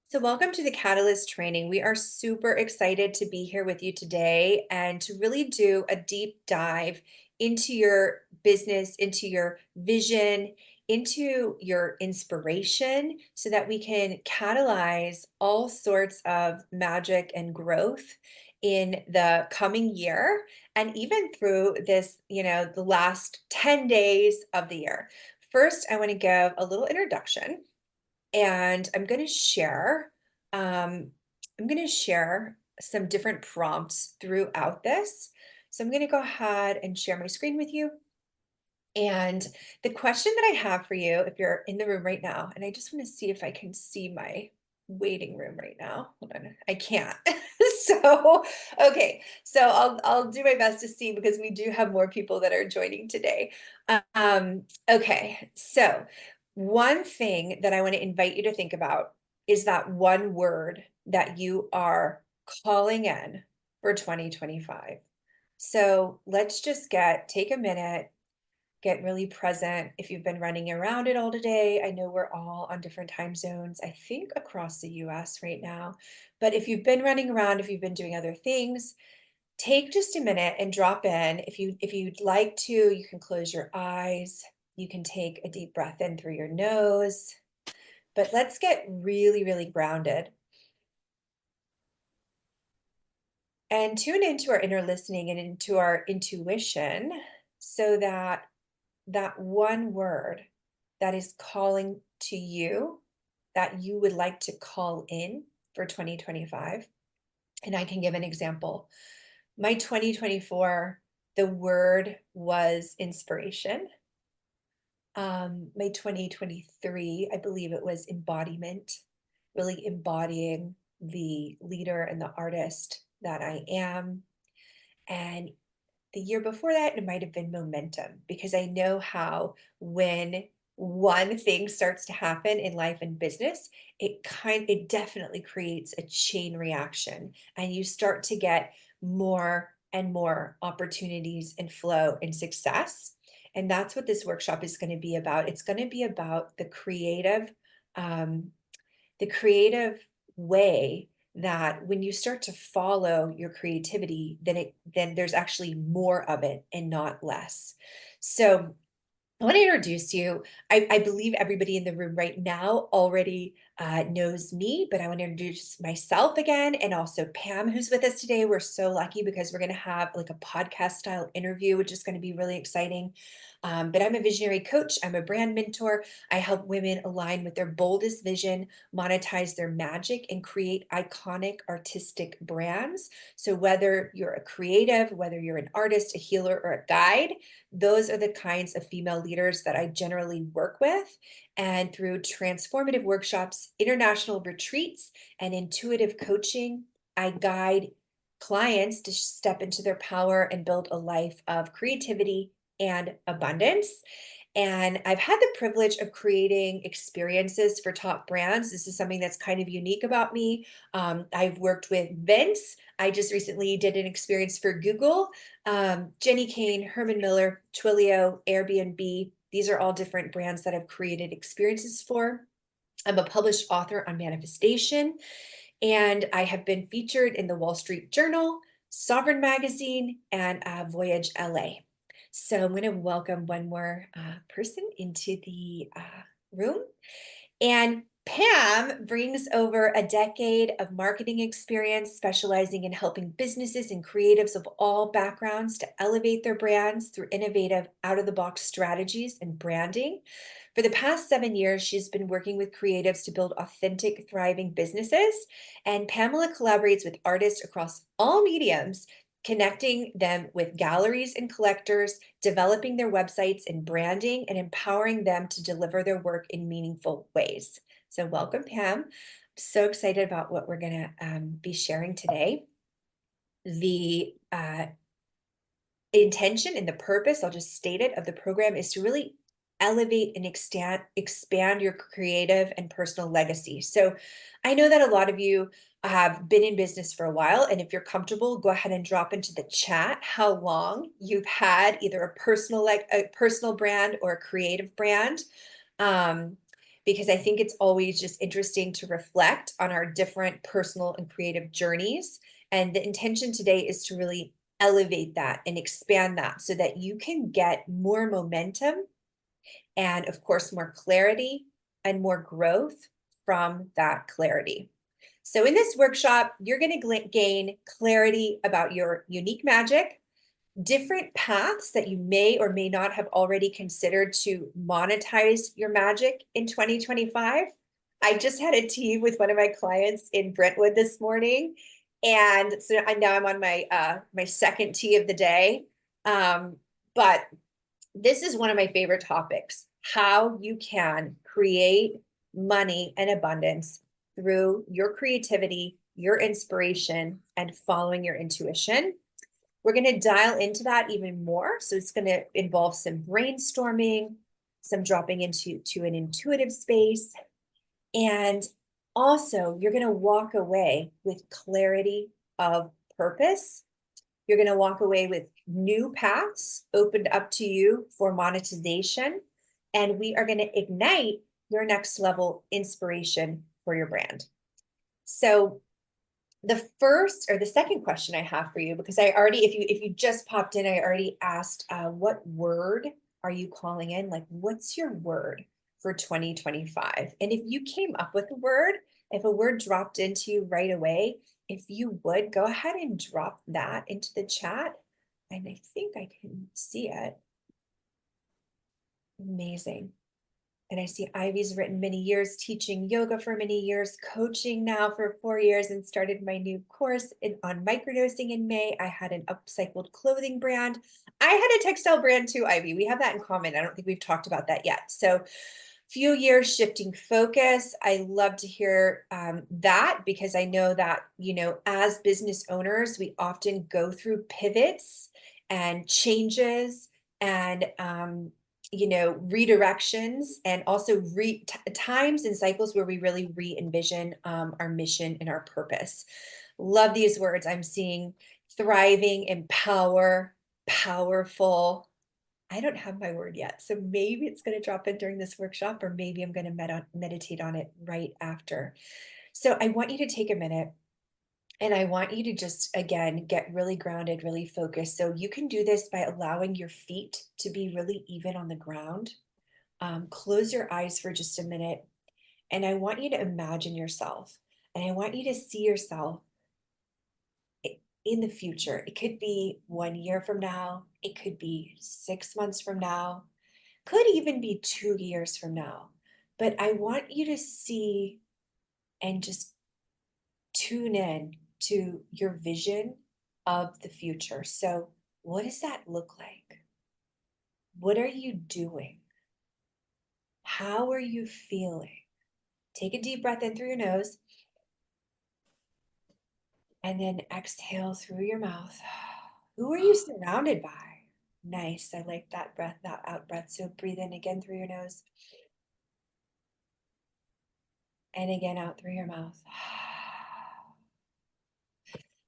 So, welcome to the Catalyst training. We are super excited to be here with you today and to really do a deep dive into your business, into your vision, into your inspiration, so that we can catalyze all sorts of magic and growth in the coming year and even through this, the last 10 days of the year. First, I want to give a little introduction and um, I'm going to share some different prompts throughout this. So I'm going to go ahead and share my screen with you. And the question that I have for you, if you're in the room right now, and I just want to see if I can see my waiting room right now. Hold on, I can't. So, okay. So I'll do my best to see because we do have more people that are joining today. Okay. So one thing that I want to invite you to think about is that one word that you are calling in for 2025. So let's just take a minute, get really present. If you've been running around it all today, I know we're all on different time zones, I think across the US right now. But if you've been running around, if you've been doing other things, take just a minute and drop in. If you'd like to, you can close your eyes. You can take a deep breath in through your nose. But let's get really, really grounded and tune into our inner listening and into our intuition so that that one word that is calling to you that you would like to call in for 2025. And I can give an example. My 2024, the word was inspiration. My 2023, I believe it was embodiment, really embodying the leader and the artist that I am. And the year before that, it might have been momentum, because I know how when one thing starts to happen in life and business, it definitely creates a chain reaction, and you start to get more and more opportunities and flow and success. And that's what this workshop is going to be about. It's going to be about um, the creative way that when you start to follow your creativity, then there's actually more of it and not less. So I want to introduce you. I believe everybody in the room right now already knows me, but I want to introduce myself again, and also Pam, who's with us today. We're so lucky because we're going to have like a podcast style interview, which is going to be really exciting. But I'm a visionary coach. I'm a brand mentor. I help women align with their boldest vision, monetize their magic, and create iconic artistic brands. So whether you're a creative, whether you're an artist, a healer, or a guide, those are the kinds of female leaders that I generally work with. And through transformative workshops, international retreats, and intuitive coaching, I guide clients to step into their power and build a life of creativity and abundance. And I've had the privilege of creating experiences for top brands. This is something that's kind of unique about me. I've worked with Vince. I just recently did an experience for Google. Jenny Kane, Herman Miller, Twilio, Airbnb. These are all different brands that I've created experiences for. I'm a published author on manifestation, and I have been featured in the Wall Street Journal, Sovereign Magazine, and Voyage LA. So I'm going to welcome one more person into the room. And Pam brings over a decade of marketing experience, specializing in helping businesses and creatives of all backgrounds to elevate their brands through innovative out-of-the-box strategies and branding. For the past 7 years, she's been working with creatives to build authentic, thriving businesses. And Pamela collaborates with artists across all mediums, connecting them with galleries and collectors, developing their websites and branding, and empowering them to deliver their work in meaningful ways. So welcome, Pam. So excited about what we're going to be sharing today. The intention and the purpose, I'll just state it, of the program is to really elevate and expand your creative and personal legacy. So I know that a lot of you have been in business for a while, and if you're comfortable, go ahead and drop into the chat how long you've had either a personal brand or a creative brand. because I think it's always just interesting to reflect on our different personal and creative journeys. And the intention today is to really elevate that and expand that so that you can get more momentum and, of course, more clarity and more growth from that clarity. So, in this workshop, you're going to gain clarity about your unique magic, different paths that you may or may not have already considered to monetize your magic in 2025. I just had a tea with one of my clients in Brentwood this morning, and so now I'm on my second tea of the day. But this is one of my favorite topics: how you can create money and abundance through your creativity, your inspiration, and following your intuition. We're going to dial into that even more. So it's going to involve some brainstorming, some dropping into an intuitive space. And also, you're going to walk away with clarity of purpose. You're going to walk away with new paths opened up to you for monetization. And we are going to ignite your next level inspiration for your brand. So the first or the second question I have for you, because I already, if you just popped in, I already asked, what word are you calling in? Like, what's your word for 2025? And if you came up with a word, if a word dropped into you right away, if you would go ahead and drop that into the chat. And I think I can see it. Amazing. And I see Ivy's written many years, teaching yoga for many years, coaching now for 4 years, and started my new course on microdosing in May. I had an upcycled clothing brand. I had a textile brand too, Ivy. We have that in common. I don't think we've talked about that yet. So few years shifting focus. I love to hear that, because I know that, as business owners, we often go through pivots and changes and, redirections, and also times and cycles where we really re-envision our mission and our purpose. Love these words. I'm seeing thriving, empower, powerful. I don't have my word yet, so maybe it's going to drop in during this workshop, or maybe I'm going to meditate on it right after. So I want you to take a minute, and I want you to just, again, get really grounded, really focused. So you can do this by allowing your feet to be really even on the ground. Close your eyes for just a minute, and I want you to imagine yourself, and I want you to see yourself in the future. It could be 1 year from now, it could be 6 months from now, could even be 2 years from now. But I want you to see and just tune in to your vision of the future. So, what does that look like? What are you doing? How are you feeling? Take a deep breath in through your nose, and then exhale through your mouth. Who are you surrounded by? Nice. I like that breath, that out breath. So breathe in again through your nose, and again out through your mouth.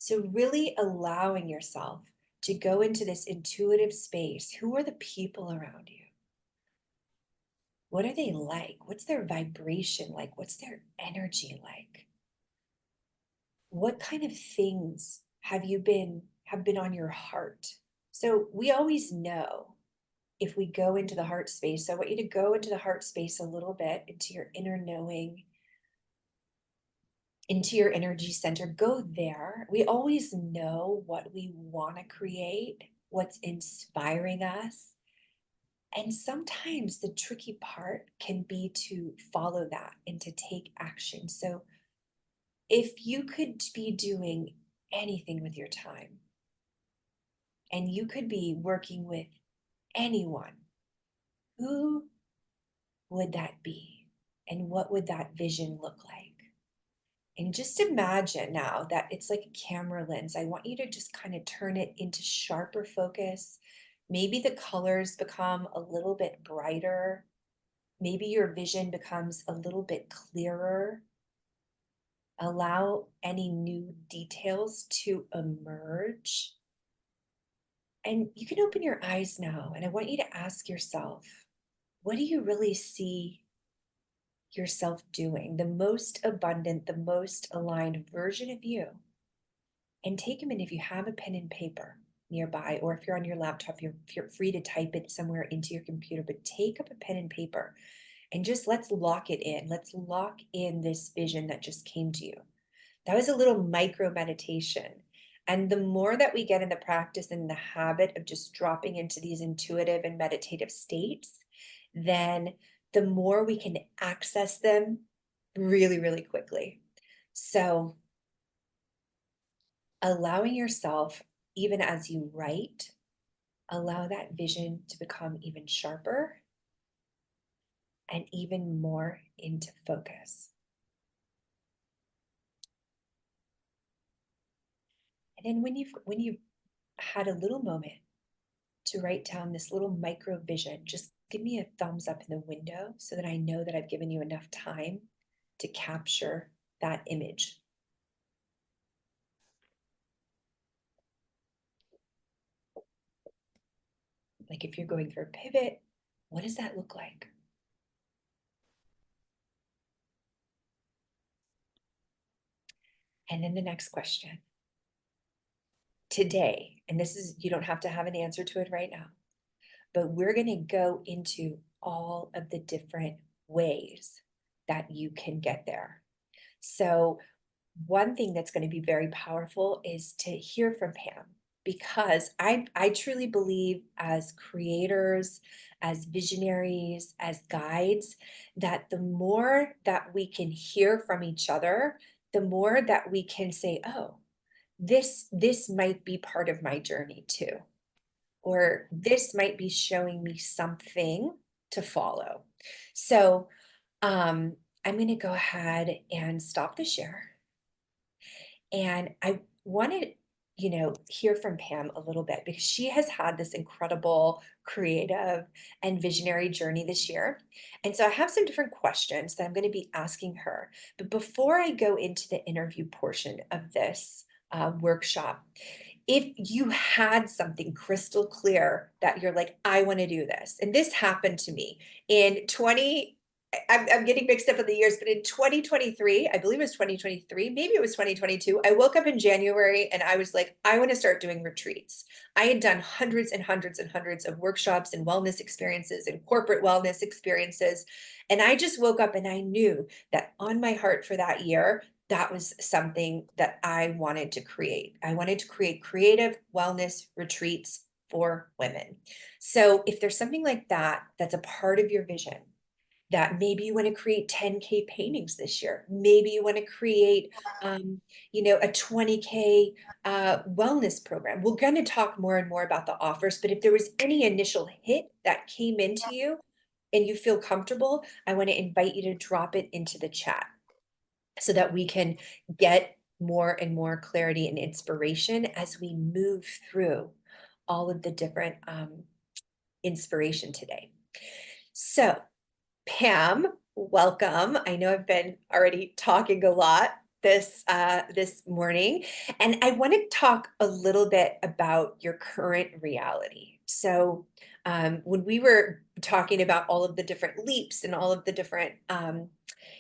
So really allowing yourself to go into this intuitive space. Who are the people around you? What are they like? What's their vibration like? What's their energy like? What kind of things have been on your heart? So we always know if we go into the heart space. So I want you to go into the heart space a little bit, into your inner knowing, into your energy center. Go there. We always know what we want to create, what's inspiring us. And sometimes the tricky part can be to follow that and to take action. So if you could be doing anything with your time, and you could be working with anyone, who would that be? And what would that vision look like? And just imagine now that it's like a camera lens. I want you to just kind of turn it into sharper focus. Maybe the colors become a little bit brighter. Maybe your vision becomes a little bit clearer. Allow any new details to emerge. And you can open your eyes now. And I want you to ask yourself, what do you really see yourself doing, the most abundant, the most aligned version of you. And take a minute, if you have a pen and paper nearby, or if you're on your laptop, you're free to type it somewhere into your computer, but take up a pen and paper and just let's lock it in. Let's lock in this vision that just came to you. That was a little micro meditation. And the more that we get in the practice and the habit of just dropping into these intuitive and meditative states, then the more we can access them really, really quickly. So allowing yourself, even as you write, allow that vision to become even sharper and even more into focus. And then when you've had a little moment to write down this little micro vision, just give me a thumbs up in the window so that I know that I've given you enough time to capture that image. Like if you're going through a pivot, what does that look like? And then the next question. Today, and this is, you don't have to have an answer to it right now, but we're going to go into all of the different ways that you can get there. So one thing that's going to be very powerful is to hear from Pam, because I truly believe, as creators, as visionaries, as guides, that the more that we can hear from each other, the more that we can say, oh, this might be part of my journey too, or this might be showing me something to follow. So I'm going to go ahead and stop the share. And I wanted, hear from Pam a little bit, because she has had this incredible creative and visionary journey this year. And so I have some different questions that I'm going to be asking her. But before I go into the interview portion of this workshop, if you had something crystal clear that you're like, I want to do this, and this happened to me in I'm getting mixed up in the years, but in 2023, I believe it was 2023, maybe it was 2022, I woke up in January and I was like, I want to start doing retreats. I had done hundreds and hundreds and hundreds of workshops and wellness experiences and corporate wellness experiences. And I just woke up and I knew that on my heart for that year, that was something that I wanted to create. I wanted to create creative wellness retreats for women. So if there's something like that, that's a part of your vision, that maybe you want to create 10K paintings this year. Maybe you want to create, a 20K wellness program. We're going to talk more and more about the offers, but if there was any initial hit that came into you and you feel comfortable, I want to invite you to drop it into the chat so that we can get more and more clarity and inspiration as we move through all of the different inspiration today. So Pam, welcome. I know I've been already talking a lot this morning, and I want to talk a little bit about your current reality. So, when we were talking about all of the different leaps and all of the different,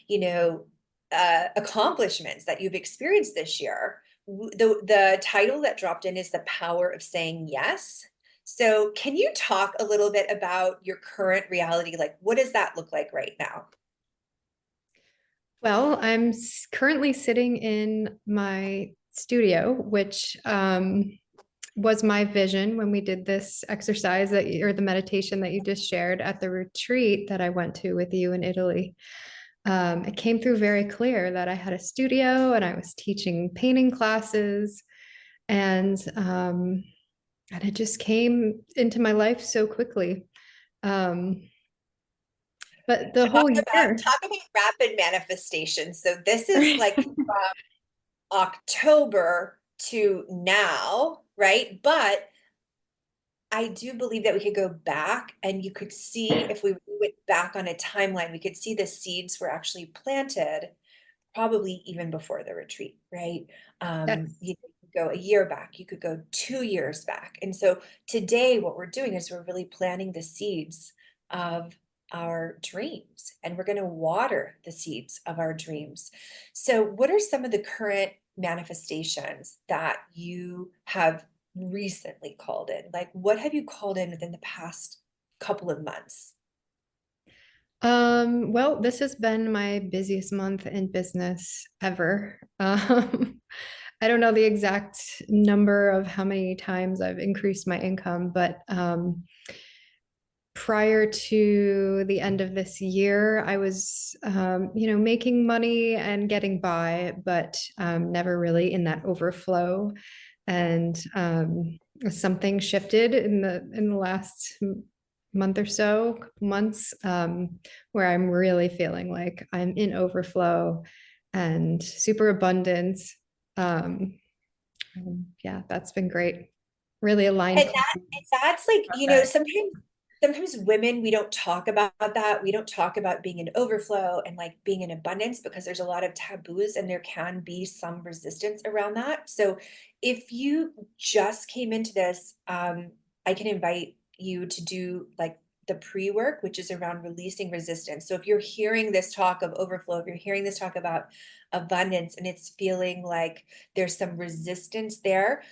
you know, accomplishments that you've experienced this year, the title that dropped in is The Power of Saying Yes. So can you talk a little bit about your current reality? Like, what does that look like right now? Well, I'm currently sitting in my studio, which was my vision when we did this exercise or the meditation that you just shared at the retreat that I went to with you in Italy. It came through very clear that I had a studio and I was teaching painting classes, and it just came into my life so quickly. Um, but the Talk whole about year. talk about rapid manifestation. So this is like October to now, right? But I do believe that we could go back and you could see, if we went back on a timeline, we could see the seeds were actually planted probably even before the retreat, right? Yes. You could go a year back, you could go 2 years back. And so today what we're doing is we're really planting the seeds of our dreams and we're going to water the seeds of our dreams. So, what are some of the current manifestations that you have recently called in? Like, what have you called in within the past couple of months? Well, this has been my busiest month in business ever. I don't know the exact number of how many times I've increased my income, but prior to the end of this year, I was, making money and getting by, but never really in that overflow. And something shifted in the last month or so, couple months, where I'm really feeling like I'm in overflow and super abundance. Um, yeah, that's been great. Really aligned And to that's like, that. sometimes women, we don't talk about that. We don't talk about being in overflow and like being in abundance because there's a lot of taboos and there can be some resistance around that. So if you just came into this, I can invite you to do like the pre-work, which is around releasing resistance. So if you're hearing this talk of overflow, if you're hearing this talk about abundance and it's feeling like there's some resistance there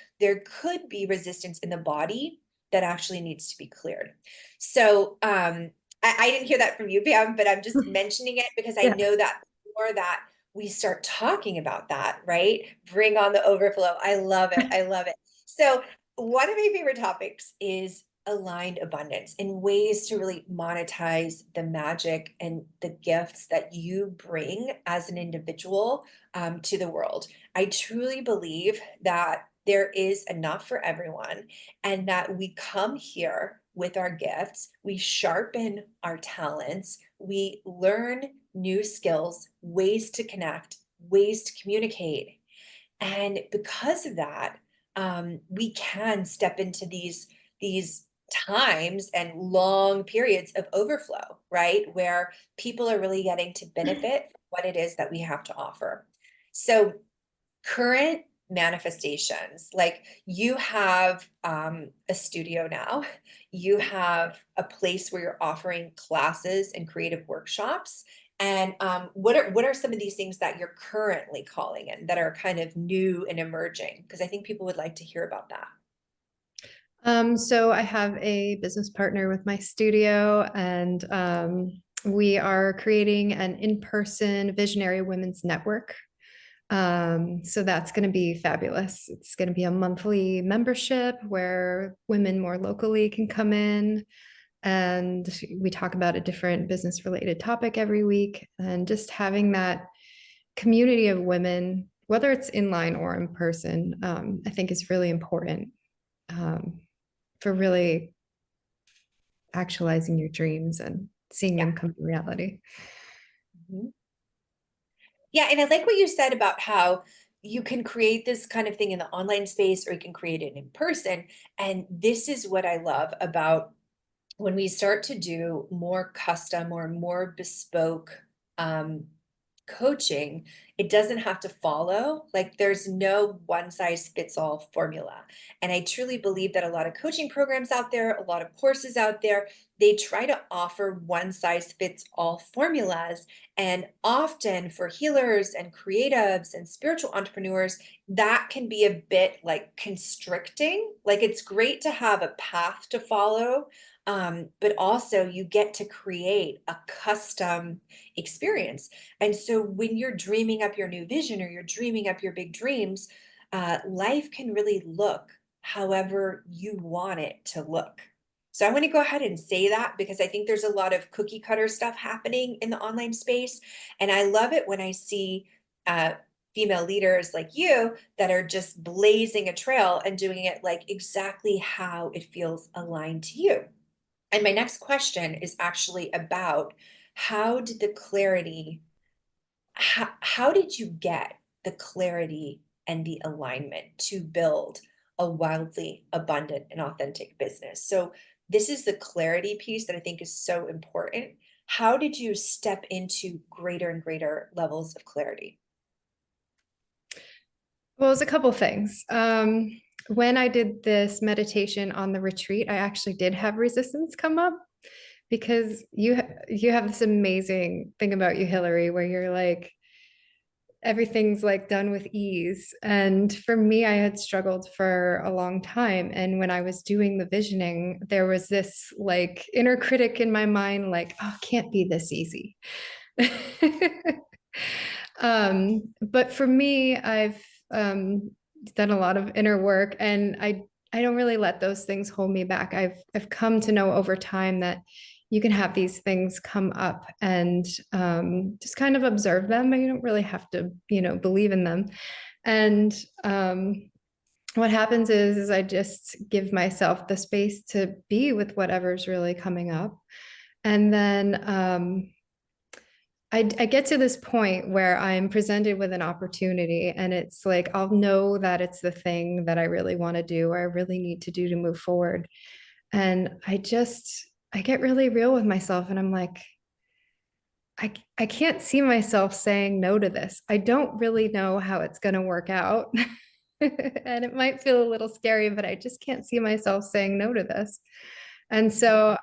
could be resistance in the body that actually needs to be cleared. So I didn't hear that from you, Pam, but I'm just mentioning it because I Yeah. know that more that we start talking about that, right? Bring on the overflow. I love it. I love it. So one of my favorite topics is aligned abundance and ways to really monetize the magic and the gifts that you bring as an individual to the world. I truly believe that there is enough for everyone and that we come here with our gifts, we sharpen our talents, we learn new skills, ways to connect, ways to communicate. And because of that, we can step into these times and long periods of overflow, right? Where people are really getting to benefit from what it is that we have to offer. So current manifestations, like you have a studio now, you have a place where you're offering classes and creative workshops. And what are some of these things that you're currently calling in that are kind of new and emerging? Because I think people would like to hear about that. So I have a business partner with my studio, and we are creating an in-person visionary women's network. So that's going to be fabulous. It's going to be a monthly membership where women more locally can come in, and we talk about a different business related topic every week. And just having that community of women, whether it's in line or in person, I think is really important, um, for really actualizing your dreams and seeing Yeah. them come to reality. Mhm. Yeah, and I like what you said about how you can create this kind of thing in the online space or you can create it in person. And this is what I love about when we start to do more custom or more bespoke um, coaching, it doesn't have to follow. Like there's no one size fits all formula. And I truly believe that a lot of coaching programs out there, a lot of courses out there, they try to offer one size fits all formulas. And often for healers and creatives and spiritual entrepreneurs, that can be a bit like constricting. Like it's great to have a path to follow, but also you get to create a custom experience. And so when you're dreaming up your new vision or you're dreaming up your big dreams, life can really look however you want it to look. So I want to go ahead and say that because I think there's a lot of cookie cutter stuff happening in the online space. And I love it when I see uh, female leaders like you that are just blazing a trail and doing it like exactly how it feels aligned to you. And my next question is actually about how did the clarity, how did you get the clarity and the alignment to build a wildly abundant and authentic business? So this is the clarity piece that I think is so important. How did you step into greater and greater levels of clarity? Well, it's a couple things. When I did this meditation on the retreat, I actually did have resistance come up because you have this amazing thing about you, Hillary, where you're like everything's like done with ease. And for me, I had struggled for a long time. And when I was doing the visioning, there was this like inner critic in my mind, like, oh, it can't be this easy. But for me, I've done a lot of inner work, and I don't really let those things hold me back. I've come to know over time that you can have these things come up and just kind of observe them, and you don't really have to, believe in them. And what happens is I just give myself the space to be with whatever's really coming up. And then I get to this point where I'm presented with an opportunity, and it's like I'll know that it's the thing that I really want to do or I really need to do to move forward. And I get really real with myself, and I'm like, I can't see myself saying no to this. I don't really know how it's going to work out. And it might feel a little scary, but I just can't see myself saying no to this. And so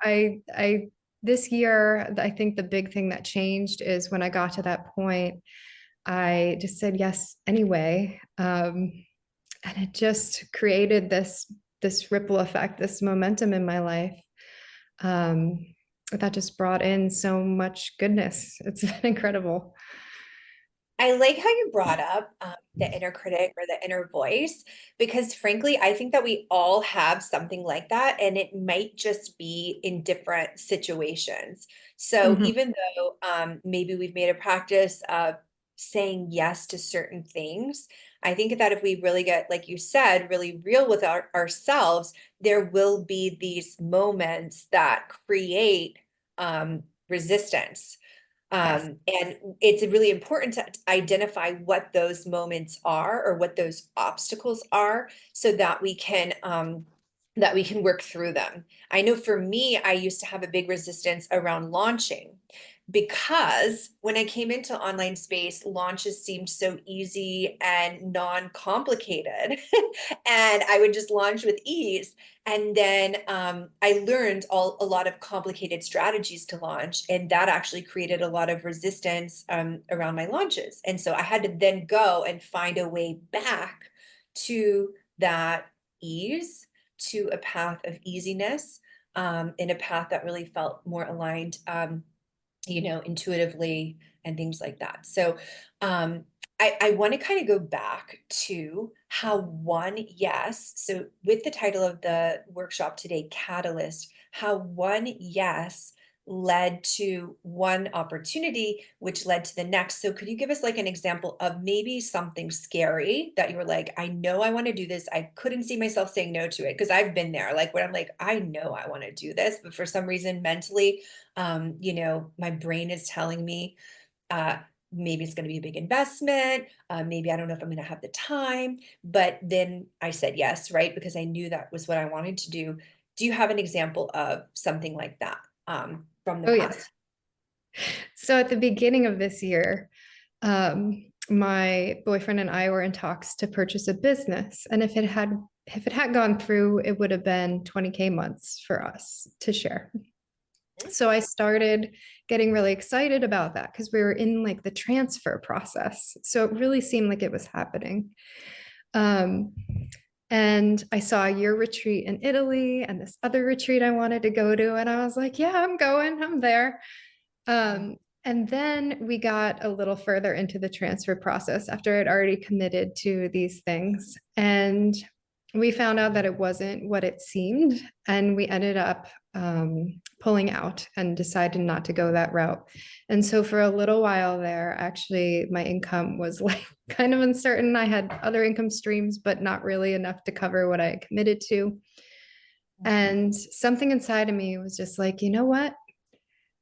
this year, I think the big thing that changed is when I got to that point, I just said yes anyway. And it just created this ripple effect, this momentum in my life. Um, that just brought in so much goodness. It's been incredible. I like how you brought up the inner critic or the inner voice, because frankly, I think that we all have something like that, and it might just be in different situations. So Mhm. even though maybe we've made a practice of saying yes to certain things, I think that if we really get, like you said, really real with ourselves, there will be these moments that create resistance. Yes. And it's really important to identify what those moments are or what those obstacles are so that we can work through them. I know for me, I used to have a big resistance around launching because when I came into online space, launches seemed so easy and non-complicated. And I would just launch with ease. And then I learned a lot of complicated strategies to launch, and that actually created a lot of resistance around my launches. And so I had to then go and find a way back to that ease, to a path of easiness, in a path that really felt more aligned, intuitively and things like that. So I want to kind of go back to how one yes, so with the title of the workshop today, Catalyst, how one yes led to one opportunity, which led to the next. So could you give us like an example of maybe something scary that you were like, I know I want to do this. I couldn't see myself saying no to it because I've been there, like when I'm like, I know I want to do this, but for some reason mentally, my brain is telling me, uh, maybe it's going to be a big investment. Maybe I don't know if I'm going to have the time, but then I said yes, right? Because I knew that was what I wanted to do. Do you have an example of something like that from the Oh, yes. past? So at the beginning of this year, my boyfriend and I were in talks to purchase a business. And if it had gone through, it would have been 20K months for us to share. So I started getting really excited about that because we were in like the transfer process. So it really seemed like it was happening. Um, and I saw your retreat in Italy and this other retreat I wanted to go to. And I was like, yeah, I'm going, I'm there. Um, and then we got a little further into the transfer process after I'd already committed to these things. And we found out that it wasn't what it seemed. And we ended up pulling out and decided not to go that route. And so for a little while there, actually, my income was like kind of uncertain. I had other income streams, but not really enough to cover what I committed to. And something inside of me was just like, you know what?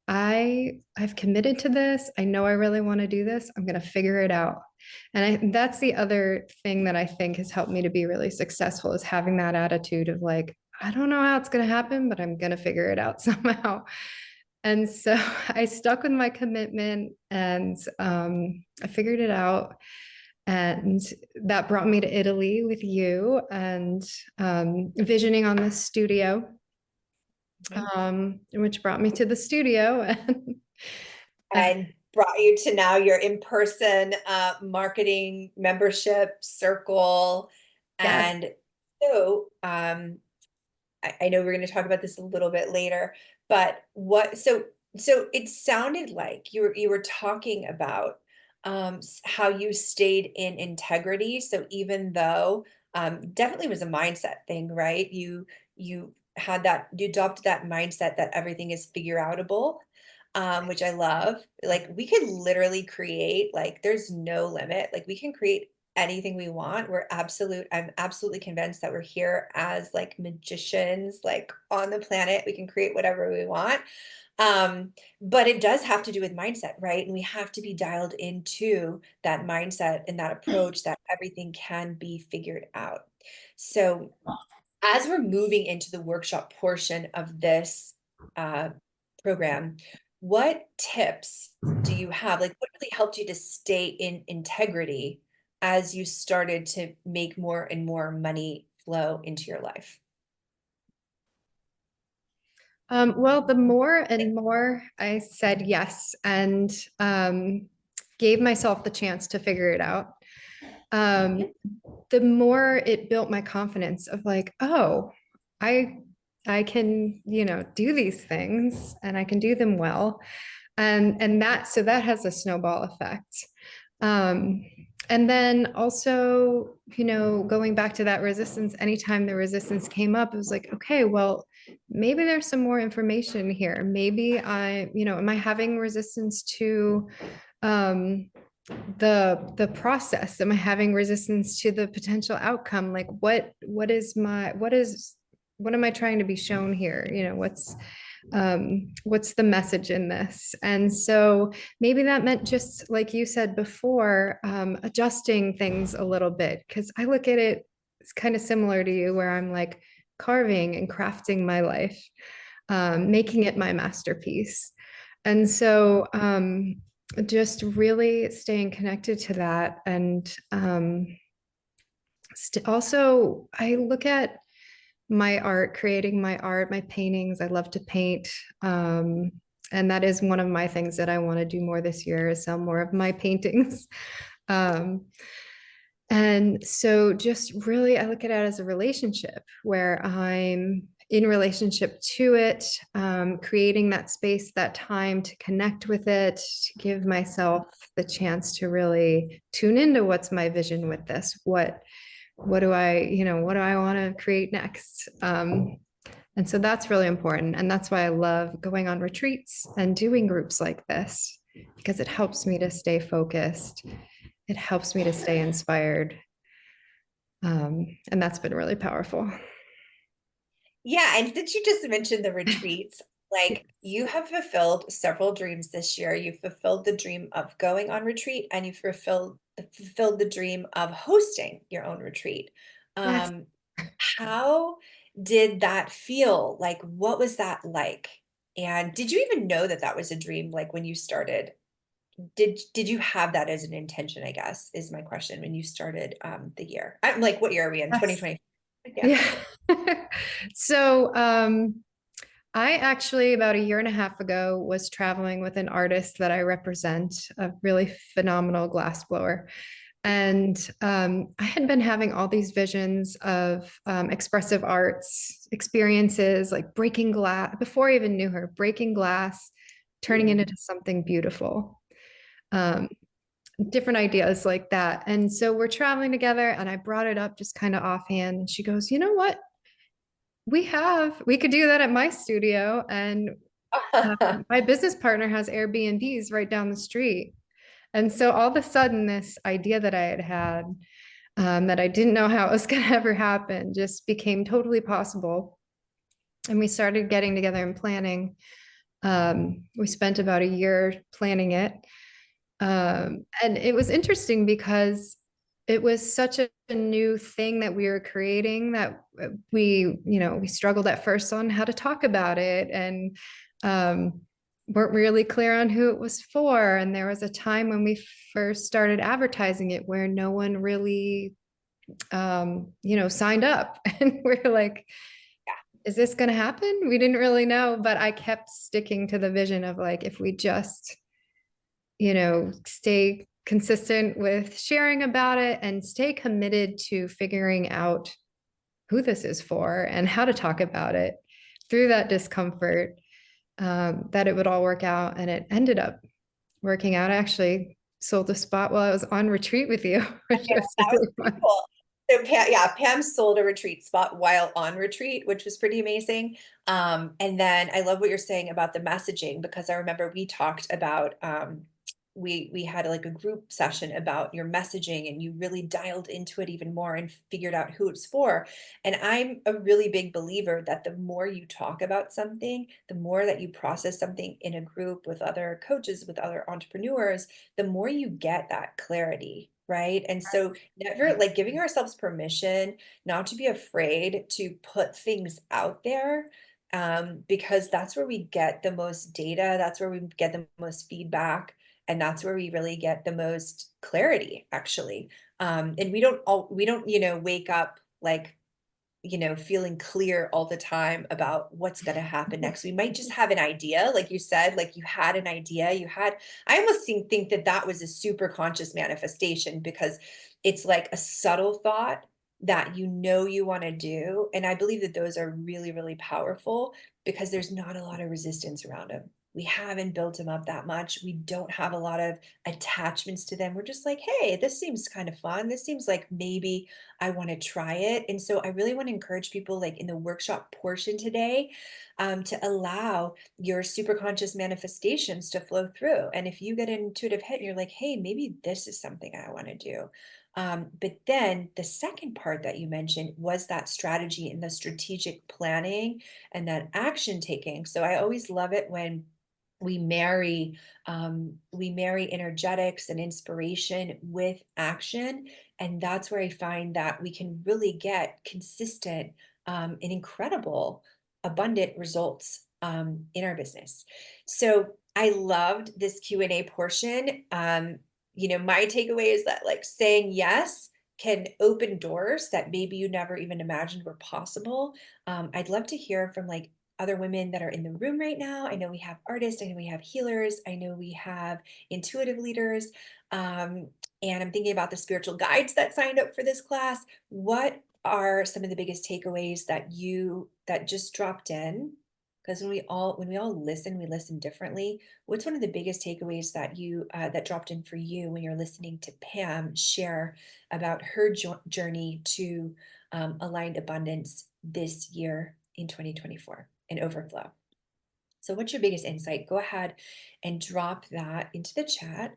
I've committed to this. I know I really want to do this. I'm going to figure it out. And that's the other thing that I think has helped me to be really successful is having that attitude of like, I don't know how it's going to happen, but I'm going to figure it out somehow. And so I stuck with my commitment and I figured it out. And that brought me to Italy with you and visioning on this studio. Mhm. which brought me to the studio. And And brought you to now your in-person marketing membership circle. yes. And so I know we're going to talk about this a little bit later, but so it sounded like you were talking about how you stayed in integrity. So even though definitely was a mindset thing, right? You had that you adopted that mindset that everything is figure outable, which I love. Like we could literally create like there's no limit. Like we can create anything we want. I'm absolutely convinced that we're here as like magicians, like on the planet. We can create whatever we want. But it does have to do with mindset, right? And we have to be dialed into that mindset and that approach that everything can be figured out. So as we're moving into the workshop portion of this uh, program, what tips do you have? Like, what really helped you to stay in integrity as you started to make more and more money flow into your life? Well, the more and more I said yes and gave myself the chance to figure it out, um, the more it built my confidence of like, oh, I I can, do these things and I can do them well. And that so that has a snowball effect. Um, and then also, going back to that resistance, anytime the resistance came up, it was like, okay, well, maybe there's some more information here. Maybe am I having resistance to um the process? Am I having resistance to the potential outcome? Like what am I trying to be shown here? What's the message in this? And so maybe that meant, just like you said before, adjusting things a little bit, because I look at it, it's kind of similar to you, where I'm like carving and crafting my life, making it my masterpiece. And so just really staying connected to that. And also, I look at my art, creating my art, my paintings. I love to paint. Um, and that is one of my things that I want to do more this year, is sell more of my paintings. Um, and so just really, I look at it as a relationship where I'm in relationship to it, creating that space, that time to connect with it, to give myself the chance to really tune into what's my vision with this. What do I want to create next? And so that's really important. And that's why I love going on retreats and doing groups like this, because it helps me to stay focused. It helps me to stay inspired. And that's been really powerful. Yeah, and did you just mention the retreats? Like Yes. you have fulfilled several dreams this year. You fulfilled the dream of going on retreat, and you fulfilled the dream of hosting your own retreat. Yes. Um, how did that feel? Like, what was that like? And did you even know that that was a dream? Like when you started, did you have that as an intention? I guess is my question. When you started the year, I'm like, what year are we in? Yes. 2020. Yeah. Yeah. So I actually, about a year and a half ago, was traveling with an artist that I represent, a really phenomenal glassblower. And I had been having all these visions of expressive arts experiences, like breaking glass, before I even knew her, breaking glass, turning it into something beautiful. Um, Different ideas like that. And so we're traveling together, and I brought it up just kind of offhand. And she goes, you know what? We could do that at my studio. And my business partner has Airbnbs right down the street. And so all of a sudden, this idea that I had had, that I didn't know how it was going to ever happen, just became totally possible. And we started getting together and planning. We spent about a year planning it. And it was interesting because it was such a new thing that we were creating, that we struggled at first on how to talk about it, and um, weren't really clear on who it was for. And there was a time when we first started advertising it where no one really signed up. And we're like, is this going to happen? We didn't really know, but I kept sticking to the vision of like, if we just, stay consistent with sharing about it and stay committed to figuring out who this is for and how to talk about it through that discomfort, that it would all work out. And it ended up working out. I actually sold a spot while I was on retreat with you, which Yeah, was that was really pretty fun. cool. So Pam sold a retreat spot while on retreat, which was pretty amazing. And then I love what you're saying about the messaging, because I remember we talked about we had like a group session about your messaging, and you really dialed into it even more and figured out who it's for. And I'm a really big believer that the more you talk about something, the more that you process something in a group with other coaches, with other entrepreneurs, the more you get that clarity, right? And so never like giving ourselves permission not to be afraid to put things out there, because that's where we get the most data, that's where we get the most feedback, and that's where we really get the most clarity, actually. And we don't, wake up like, feeling clear all the time about what's going to happen next. We might just have an idea, like you said, like you had an idea, I almost think that that was a super conscious manifestation, because it's like a subtle thought that you want to do. And I believe that those are really, really powerful, because there's not a lot of resistance around them. We haven't built them up that much. We don't have a lot of attachments to them. We're just like, hey, this seems kind of fun. This seems like maybe I want to try it. And so I really want to encourage people, like in the workshop portion today, to allow your super conscious manifestations to flow through. And if you get an intuitive hit and you're like, hey, maybe this is something I want to do. But then the second part that you mentioned was that strategy and the strategic planning and that action taking. So I always love it when we marry energetics and inspiration with action, and that's where I find that we can really get consistent, and incredible abundant results, in our business. So I loved this Q&A portion. My takeaway is that like saying yes can open doors that maybe you never even imagined were possible. I'd love to hear from like other women that are in the room right now. I know we have artists, I know we have healers, I know we have intuitive leaders. And I'm thinking about the spiritual guides that signed up for this class. What are some of the biggest takeaways that just dropped in? Because when we all listen, we listen differently. What's one of the biggest takeaways that dropped in for you when you're listening to Pam share about her journey to aligned abundance this year in 2024 and overflow? So what's your biggest insight? Go ahead and drop that into the chat.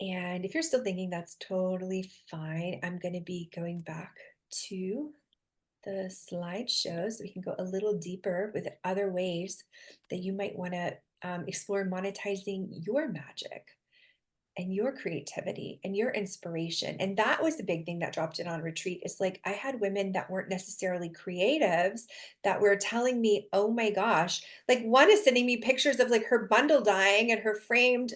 And if you're still thinking, that's totally fine. I'm going to be going back to the slideshow so we can go a little deeper with other ways that you might want to explore monetizing your magic and your creativity and your inspiration. And that was the big thing that dropped in on retreat. Is like I had women that weren't necessarily creatives that were telling me, oh my gosh, like one is sending me pictures of like her bundle dyeing and her framed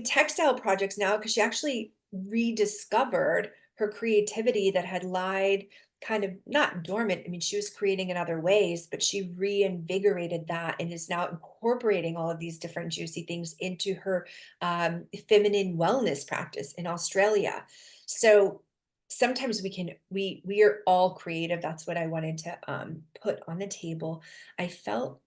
textile projects now, because she actually rediscovered her creativity that had lied kind of not dormant. I mean, she was creating in other ways, but she reinvigorated that and is now incorporating all of these different juicy things into her feminine wellness practice in Australia. So sometimes we are all creative. That's what I wanted to put on the table. I felt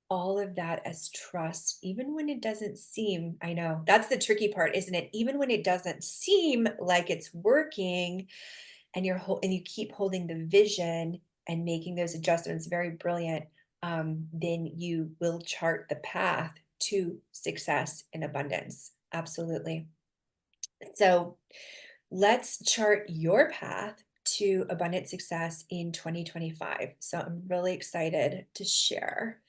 all of that as trust, even when it doesn't seem, I know that's the tricky part, isn't it? Even when it doesn't seem like it's working, and you keep holding the vision and making those adjustments, very brilliant. Then you will chart the path to success and abundance. Absolutely. So let's chart your path to abundant success in 2025. So I'm really excited to share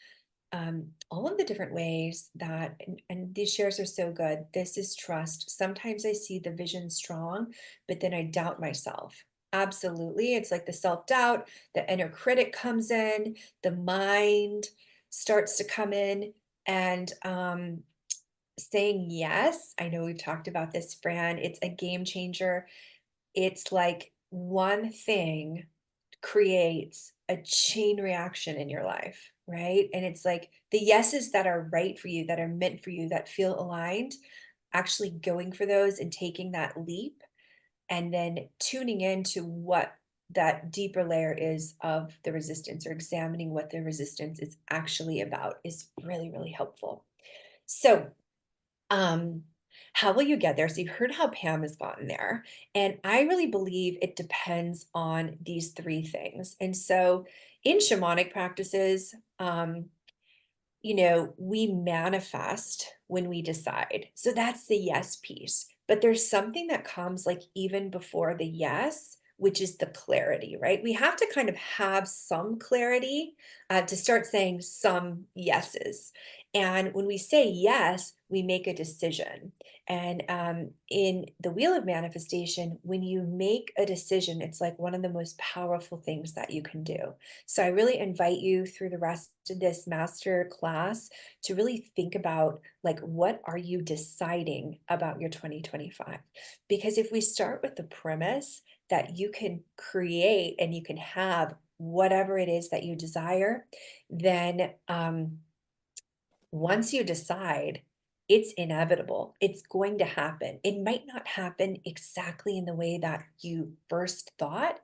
all of the different ways that, and these shares are so good. This is trust. Sometimes I see the vision strong, but then I doubt myself. Absolutely. It's like the self-doubt, the inner critic comes in, the mind starts to come in, and saying yes. I know we've talked about this, Fran. It's a game changer. it's like one thing creates a chain reaction in your life, right? And it's like the yeses that are right for you, that are meant for you, that feel aligned, actually going for those and taking that leap and then tuning into what that deeper layer is of the resistance or examining what the resistance is actually about is really, really helpful. So, um, how will you get there? So you've heard how Pam has gotten there, and I really believe it depends on these three things. And so in shamanic practices, we manifest when we decide. So that's the yes piece. But there's something that comes like even before the yes, which is the clarity, right? We have to kind of have some clarity to start saying some yeses. And when we say yes, we make a decision. And in the wheel of manifestation, when you make a decision, it's like one of the most powerful things that you can do. So I really invite you through the rest of this master class to really think about like what are you deciding about your 2025? Because if we start with the premise that you can create and you can have whatever it is that you desire, then once you decide, it's inevitable. It's going to happen. It might not happen exactly in the way that you first thought.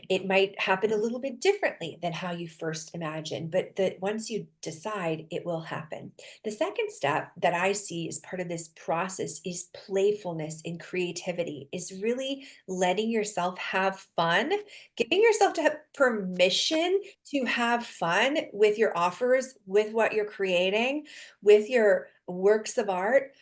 It might happen a little bit differently than how you first imagined, but that once you decide, it will happen. The second step that I see as part of this process is playfulness and creativity, is really letting yourself have fun, giving yourself to have permission to have fun with your offers, with what you're creating, with your works of art,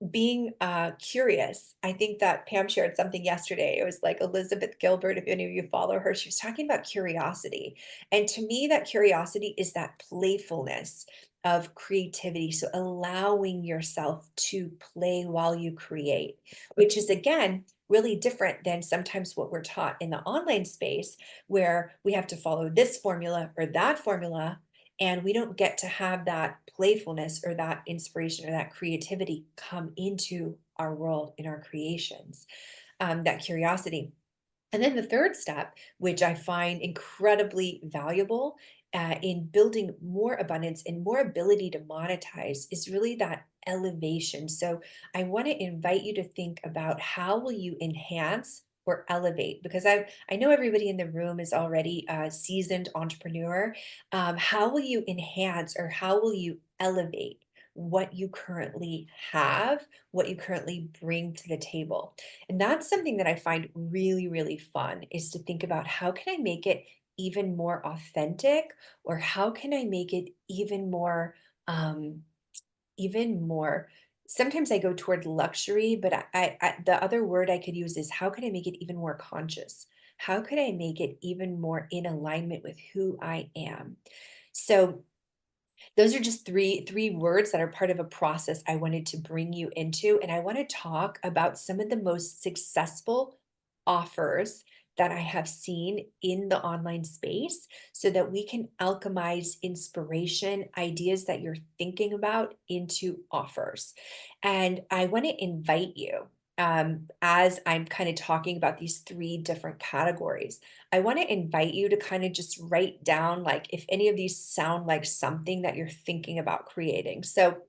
being curious. I think that Pam shared something yesterday. It was like Elizabeth Gilbert, if any of you follow her, she was talking about curiosity. And to me, that curiosity is that playfulness of creativity. So allowing yourself to play while you create, which is again, really different than sometimes what we're taught in the online space where we have to follow this formula or that formula, and we don't get to have that playfulness or that inspiration or that creativity come into our world in our creations, that curiosity. And then the third step, which I find incredibly valuable in building more abundance and more ability to monetize, is really that elevation. So I want to invite you to think about how will you enhance or elevate, because I know everybody in the room is already a seasoned entrepreneur. How will you enhance or how will you elevate what you currently have, what you currently bring to the table? And that's something that I find really, really fun, is to think about how can I make it even more authentic, or how can I make it um, even more. Sometimes I go toward luxury, but the other word I could use is how can I make it even more conscious? How could I make it even more in alignment with who I am? So those are just three words that are part of a process I wanted to bring you into, and I wanna talk about some of the most successful offers that I have seen in the online space so that we can alchemize inspiration, ideas that you're thinking about into offers. And I wanna invite you, as I'm kinda talking about these 3 different categories, I want to invite you to kind of just write down, like, if any of these sound like something that you're thinking about creating. So,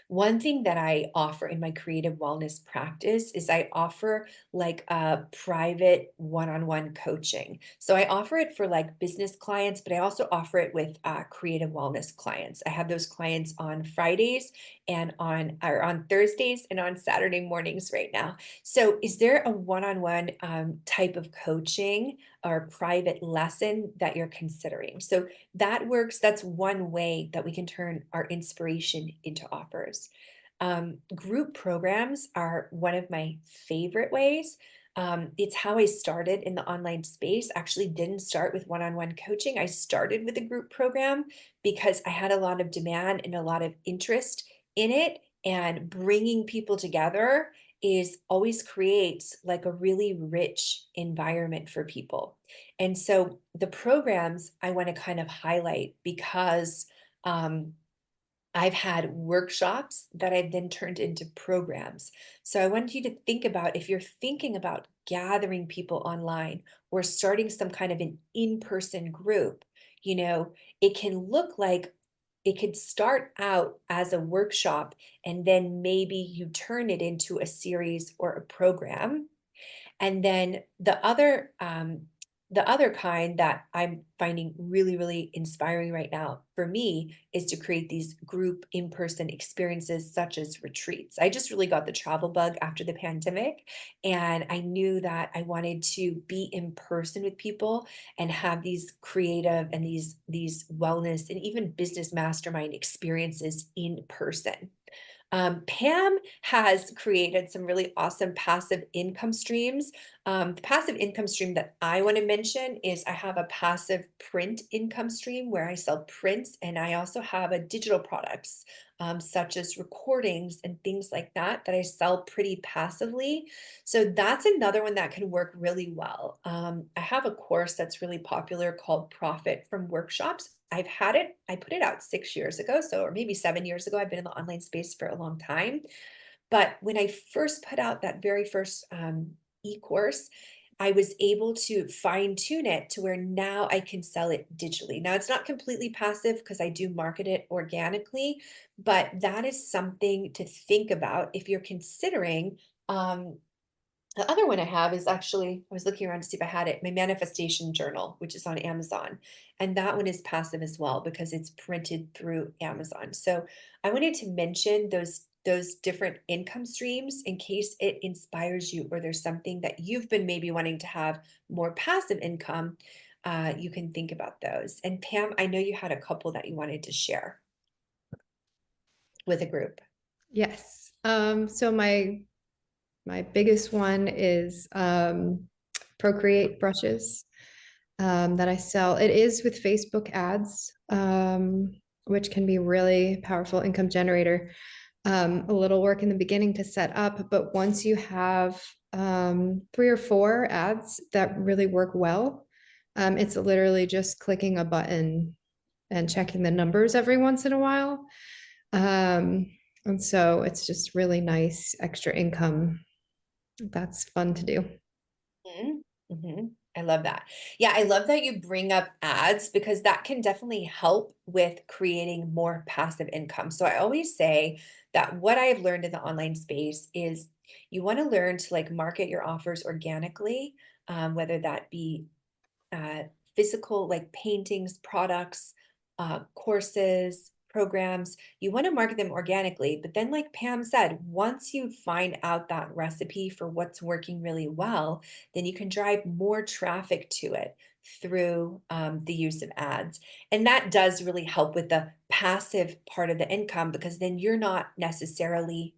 one thing that I offer in my creative wellness practice is I offer like a private one-on-one coaching. So I offer it for like business clients, but I also offer it with creative wellness clients. I have those clients on Fridays and on Thursdays and on Saturday mornings right now. So is there a one-on-one type of coaching or private lesson that you're considering? So that works. That's one way that we can turn our inspiration into offers. Group programs are one of my favorite ways. It's how I started in the online space. Actually, didn't start with one-on-one coaching. I started with a group program because I had a lot of demand and a lot of interest in it. And bringing people together is always creates like a really rich environment for people. And so the programs I want to kind of highlight because um, I've had workshops that I've then turned into programs. So I want you to think about, if you're thinking about gathering people online or starting some kind of an in-person group, you know, it can look like it could start out as a workshop and then maybe you turn it into a series or a program. And then the other kind that I'm finding really, really inspiring right now for me is to create these group in-person experiences such as retreats. I just really got the travel bug after the pandemic, and I knew that I wanted to be in person with people and have these creative and these wellness and even business mastermind experiences in person. Pam has created some really awesome passive income streams. The passive income stream that I want to mention is I have a passive print income stream where I sell prints, and I also have a digital products such as recordings and things like that that I sell pretty passively. So that's another one that can work really well. I have a course that's really popular called Profit from Workshops. I've had it, I put it out 6 years ago, so or maybe 7 years ago. I've been in the online space for a long time. But when I first put out that very first e-course, I was able to fine tune it to where now I can sell it digitally. Now it's not completely passive because I do market it organically, but that is something to think about if you're considering the other one I have is actually, I was looking around to see if I had it, my manifestation journal, which is on Amazon. And that one is passive as well because it's printed through Amazon. So I wanted to mention those different income streams in case it inspires you or there's something that you've been maybe wanting to have more passive income. You can think about those. And Pam, I know you had a couple that you wanted to share with a group. Yes. So my biggest one is Procreate brushes that I sell. It is with Facebook ads, which can be really powerful income generator. A little work in the beginning to set up, but once you have 3 or 4 ads that really work well, it's literally just clicking a button and checking the numbers every once in a while. Um, and so it's just really nice extra income. That's fun to do. Mhm, mhm. I love that. Yeah, I love that you bring up ads because that can definitely help with creating more passive income. So I always say that what I have learned in the online space is you want to learn to like market your offers organically, whether that be uh, physical, like paintings, products, courses, programs. You want to market them organically. But then, like Pam said, once you find out that recipe for what's working really well, then you can drive more traffic to it through the use of ads. And that does really help with the passive part of the income because then you're not necessarily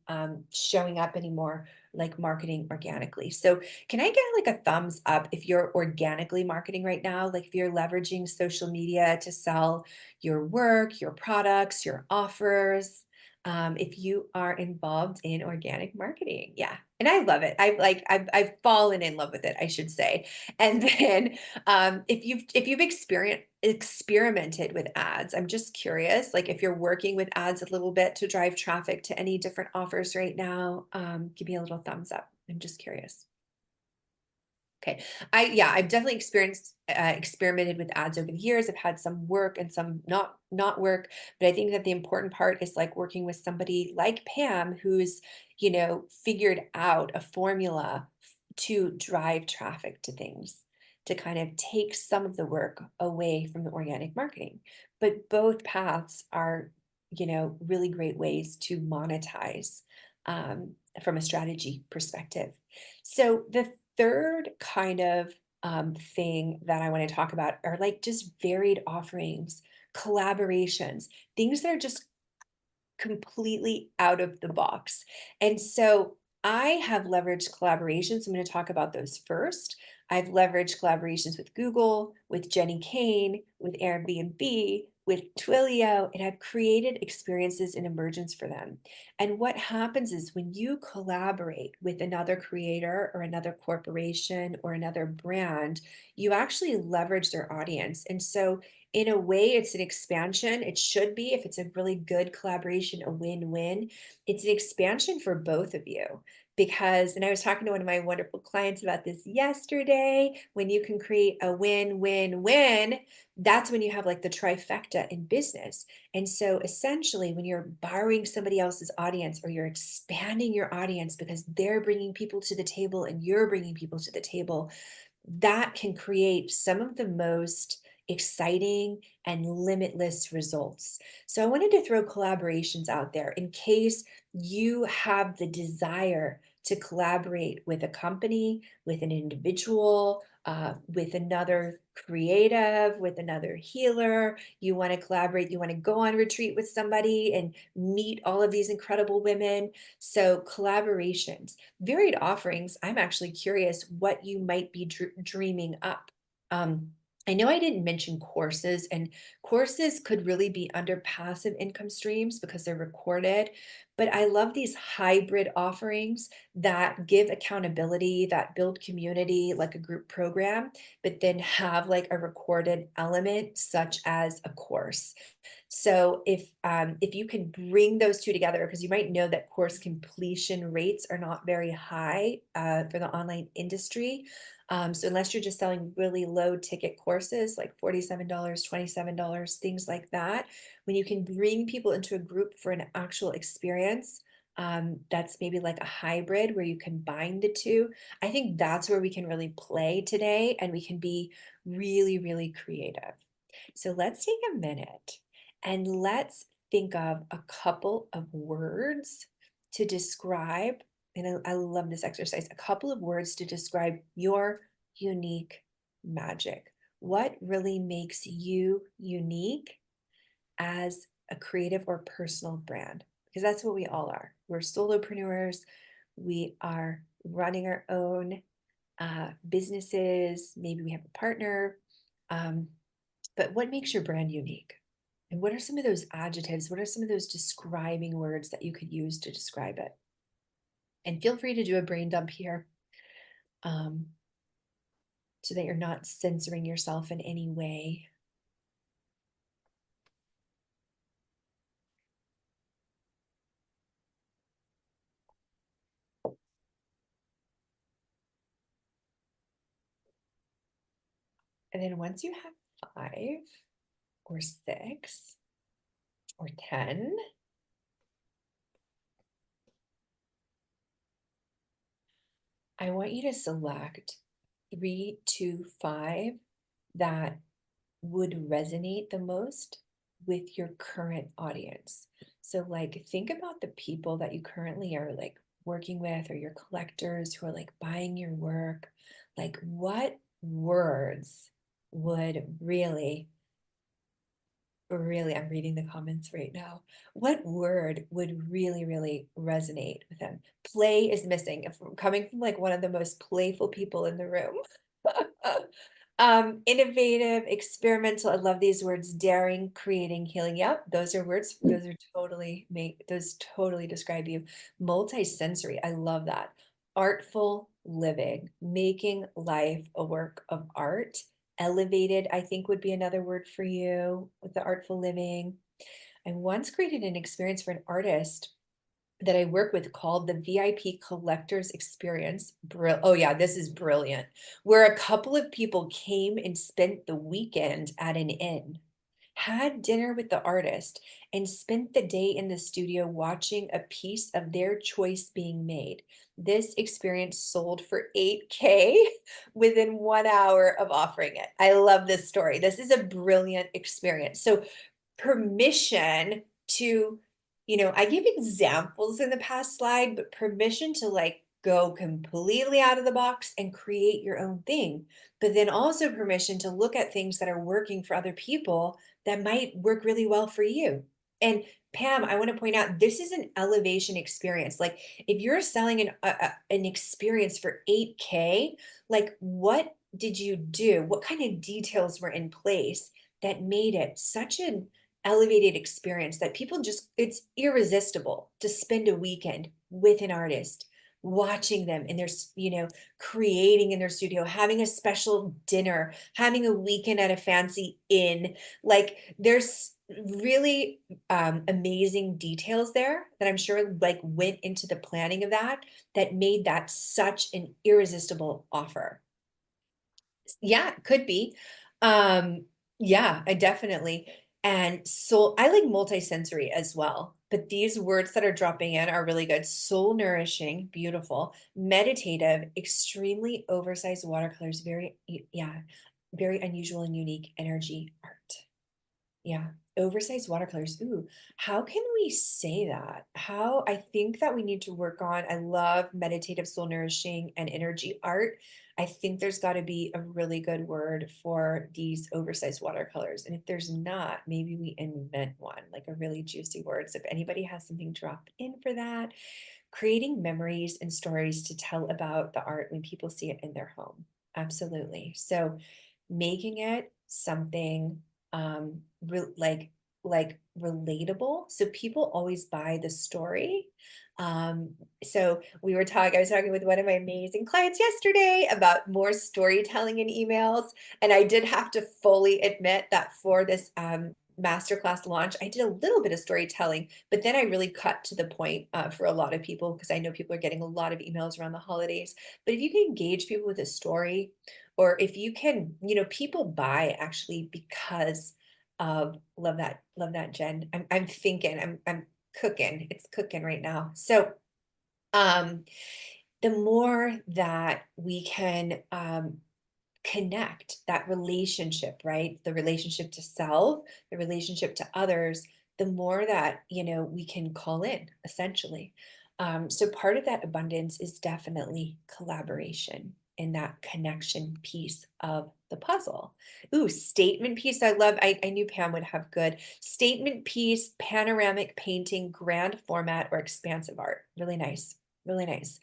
showing up anymore like marketing organically. So can I get like a thumbs up if you're organically marketing right now? Like if you're leveraging social media to sell your work, your products, your offers, if you are involved in organic marketing. Yeah. And I love it. I've fallen in love with it, I should say. And then if you've experimented with ads, I'm just curious, like if you're working with ads a little bit to drive traffic to any different offers right now, give me a little thumbs up. I'm just curious. Okay. Yeah, I've definitely experimented with ads over the years. I've had some work and some not work, but I think that the important part is like working with somebody like Pam who's, figured out a formula to drive traffic to things, to kind of take some of the work away from the organic marketing. But both paths are, really great ways to monetize from a strategy perspective. So the third kind of thing that I want to talk about are like just varied offerings, collaborations, things that are just completely out of the box. And so I have leveraged collaborations. I'm going to talk about those first. I've leveraged collaborations with Google, with Jenny Kane, with Airbnb, with Twilio, and I've created experiences and emergence for them. And what happens is when you collaborate with another creator or another corporation or another brand, you actually leverage their audience. And so, in a way, it's an expansion. It should be, if it's a really good collaboration, a win win. It's an expansion for both of you. Because, and I was talking to one of my wonderful clients about this yesterday, when you can create a win win win, that's when you have like the trifecta in business. And so essentially, when you're borrowing somebody else's audience or you're expanding your audience because they're bringing people to the table and you're bringing people to the table, that can create some of the most exciting and limitless results. So I wanted to throw collaborations out there in case you have the desire to collaborate with a company, with an individual, with another creative, with another healer. You want to collaborate, you want to go on retreat with somebody and meet all of these incredible women. So, collaborations, varied offerings. I'm actually curious what you might be dreaming up. Um, I know I didn't mention courses, and courses could really be under passive income streams because they're recorded. But I love these hybrid offerings that give accountability, that build community, like a group program, but then have like a recorded element, such as a course. So if you can bring those two together, because you might know that course completion rates are not very high for the online industry. So unless you're just selling really low ticket courses like $47, $27, things like that, when you can bring people into a group for an actual experience, that's maybe like a hybrid where you combine the two. I think that's where we can really play today and we can be really, really creative. So let's take a minute and let's think of a couple of words to describe, and I love this exercise, a couple of words to describe your unique magic. What really makes you unique as a creative or personal brand? Because that's what we all are. We're solopreneurs. We are running our own businesses. Maybe we have a partner. Um, but what makes your brand unique? And what are some of those adjectives? What are some of those describing words that you could use to describe it? And feel free to do a brain dump here, um, so that you're not censoring yourself in any way. And then once you have 5 or 6 or 10, I want you to select 3 to 5 that would resonate the most with your current audience. So, like, think about the people that you currently are like working with or your collectors who are like buying your work. Like, what words would really, really, I'm reading the comments right now. What word would really, really resonate with them? Play is missing. If coming from like one of the most playful people in the room. Innovative, experimental. I love these words. Daring, creating, healing. Yep, those are words. Those are totally make those totally describe you. Multisensory. I love that. Artful living, making life a work of art. Elevated, I think, would be another word for you with the artful living. I once created an experience for an artist that I work with called the VIP Collectors Experience. Oh, yeah, this is brilliant. Where a couple of people came and spent the weekend at an inn, had dinner with the artist, and spent the day in the studio watching a piece of their choice being made. This experience sold for 8K within 1 hour of offering it. I love this story. This is a brilliant experience. So, permission to, I give examples in the past slide, but permission to like go completely out of the box and create your own thing. But then also permission to look at things that are working for other people that might work really well for you. And Pam, I want to point out this is an elevation experience. Like if you're selling an experience for 8K, like what did you do? What kind of details were in place that made it such an elevated experience that people just, it's irresistible to spend a weekend with an artist, watching them in their, creating in their studio, having a special dinner, having a weekend at a fancy inn. Like there's really amazing details there that I'm sure like went into the planning of that, that made that such an irresistible offer. Yeah, could be. Yeah, I definitely. And soul, I like multisensory as well, but these words that are dropping in are really good. Soul nourishing, beautiful, meditative, extremely oversized watercolors, very, yeah, very unusual and unique energy art. Yeah, oversized watercolors. Ooh, how can we say that? How I think that we need to work on. I love meditative, soul nourishing, and energy art. I think there's got to be a really good word for these oversized watercolors. And if there's not, maybe we invent one, like a really juicy word. So if anybody has something, drop in for that. Creating memories and stories to tell about the art when people see it in their home. Absolutely. So making it something like relatable, so people always buy the story. um so I was talking with one of my amazing clients yesterday about more storytelling in emails, and I did have to fully admit that for this masterclass launch I did a little bit of storytelling, but then I really cut to the point for a lot of people, because I know people are getting a lot of emails around the holidays. But if you can engage people with a story, or if you can, people buy actually because of, love that, Jen. I'm thinking, I'm cooking. It's cooking right now. So um the more that we can connect that relationship, right? The relationship to self, the relationship to others, the more that, we can call in essentially. So part of that abundance is definitely collaboration and that connection piece of the puzzle. Ooh, statement piece. I love, I knew Pam would have good statement piece, panoramic painting, grand format, or expansive art. Really nice. Really nice.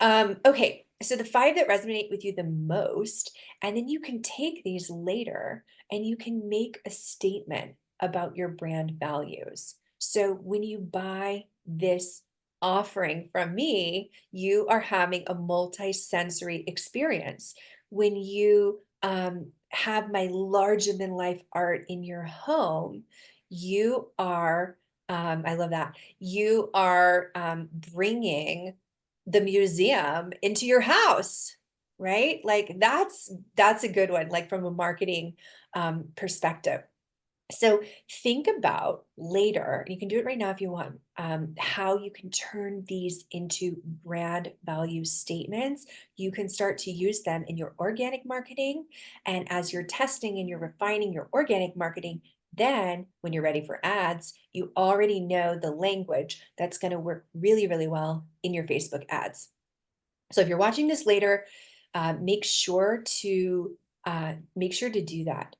Okay, so the five that resonate with you the most, and then you can take these later and you can make a statement about your brand values. So when you buy this offering from me, you are having a multi-sensory experience. When you have my larger than life art in your home, you are, I love that, you are bringing the museum into your house, right? Like that's a good one, like from a marketing perspective. So think about later, you can do it right now if you want, how you can turn these into brand value statements. You can start to use them in your organic marketing. And as you're testing and you're refining your organic marketing, then when you're ready for ads, you already know the language that's going to work really, really well in your Facebook ads. So if you're watching this later, make sure to do that.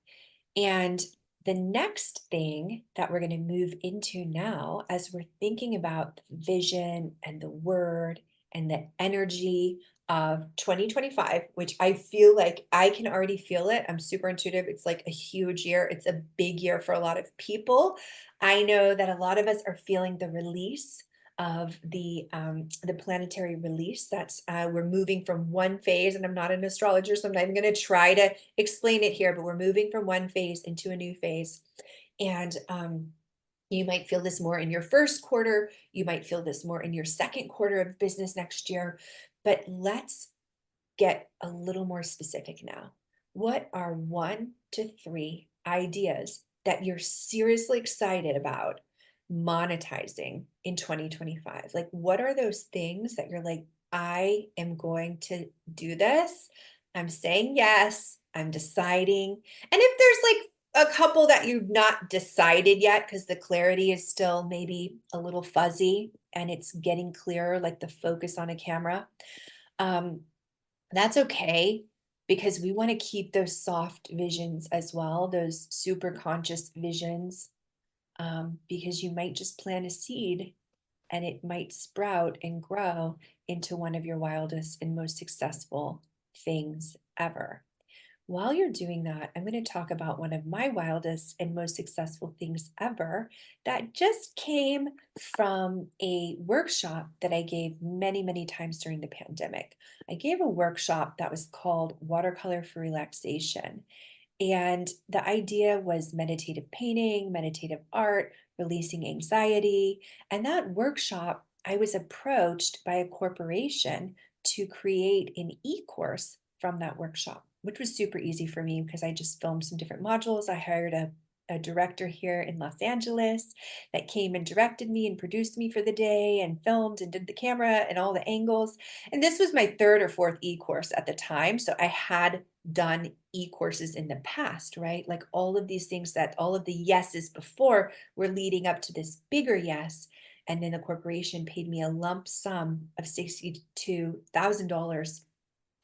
And the next thing that we're going to move into now, as we're thinking about the vision and the word and the energy of 2025, which I feel like I can already feel it. I'm super intuitive. It's like a huge year. It's a big year for a lot of people. I know that a lot of us are feeling the release of the planetary release. That's we're moving from one phase, and I'm not an astrologer, so I'm not even going to try to explain it here, but we're moving from one phase into a new phase. And you might feel this more in your first quarter, you might feel this more in your second quarter of business next year. But let's get a little more specific now. What are 1 to 3 ideas that you're seriously excited about monetizing in 2025? Like, what are those things that you're like, I am going to do this? I'm saying yes, I'm deciding. And if there's like a couple that you've not decided yet, because the clarity is still maybe a little fuzzy and it's getting clearer, like the focus on a camera, um, that's okay, because we want to keep those soft visions as well, those super conscious visions, because you might just plant a seed and it might sprout and grow into one of your wildest and most successful things ever. while you're doing that, I'm going to talk about one of my wildest and most successful things ever that just came from a workshop that I gave many, many times during the pandemic. I gave a workshop that was called Watercolor for Relaxation. And the idea was meditative painting, meditative art, releasing anxiety. And that workshop, I was approached by a corporation to create an e-course from that workshop, which was super easy for me because I just filmed some different modules. I hired a director here in Los Angeles that came and directed me and produced me for the day and filmed and did the camera and all the angles. And this was my third or fourth e-course at the time. So I had done e-courses in the past, right? Like all of these things that all of the yeses before were leading up to this bigger yes. And then the corporation paid me a lump sum of $62,000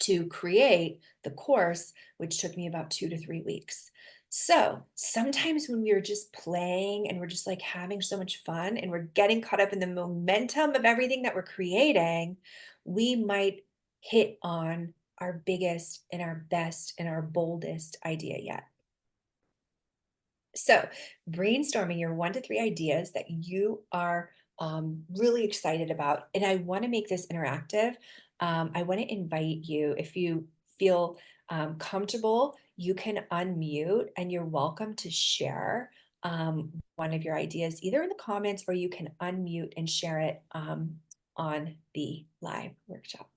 to create the course, which took me about 2 to 3 weeks. So sometimes when we are just playing and we're just like having so much fun and we're getting caught up in the momentum of everything that we're creating, we might hit on our biggest and our best and our boldest idea yet. So, brainstorming your 1 to 3 ideas that you are really excited about. And I want to make this interactive. I want to invite you, if you feel comfortable, you can unmute and you're welcome to share one of your ideas either in the comments or you can unmute and share it on the live workshop.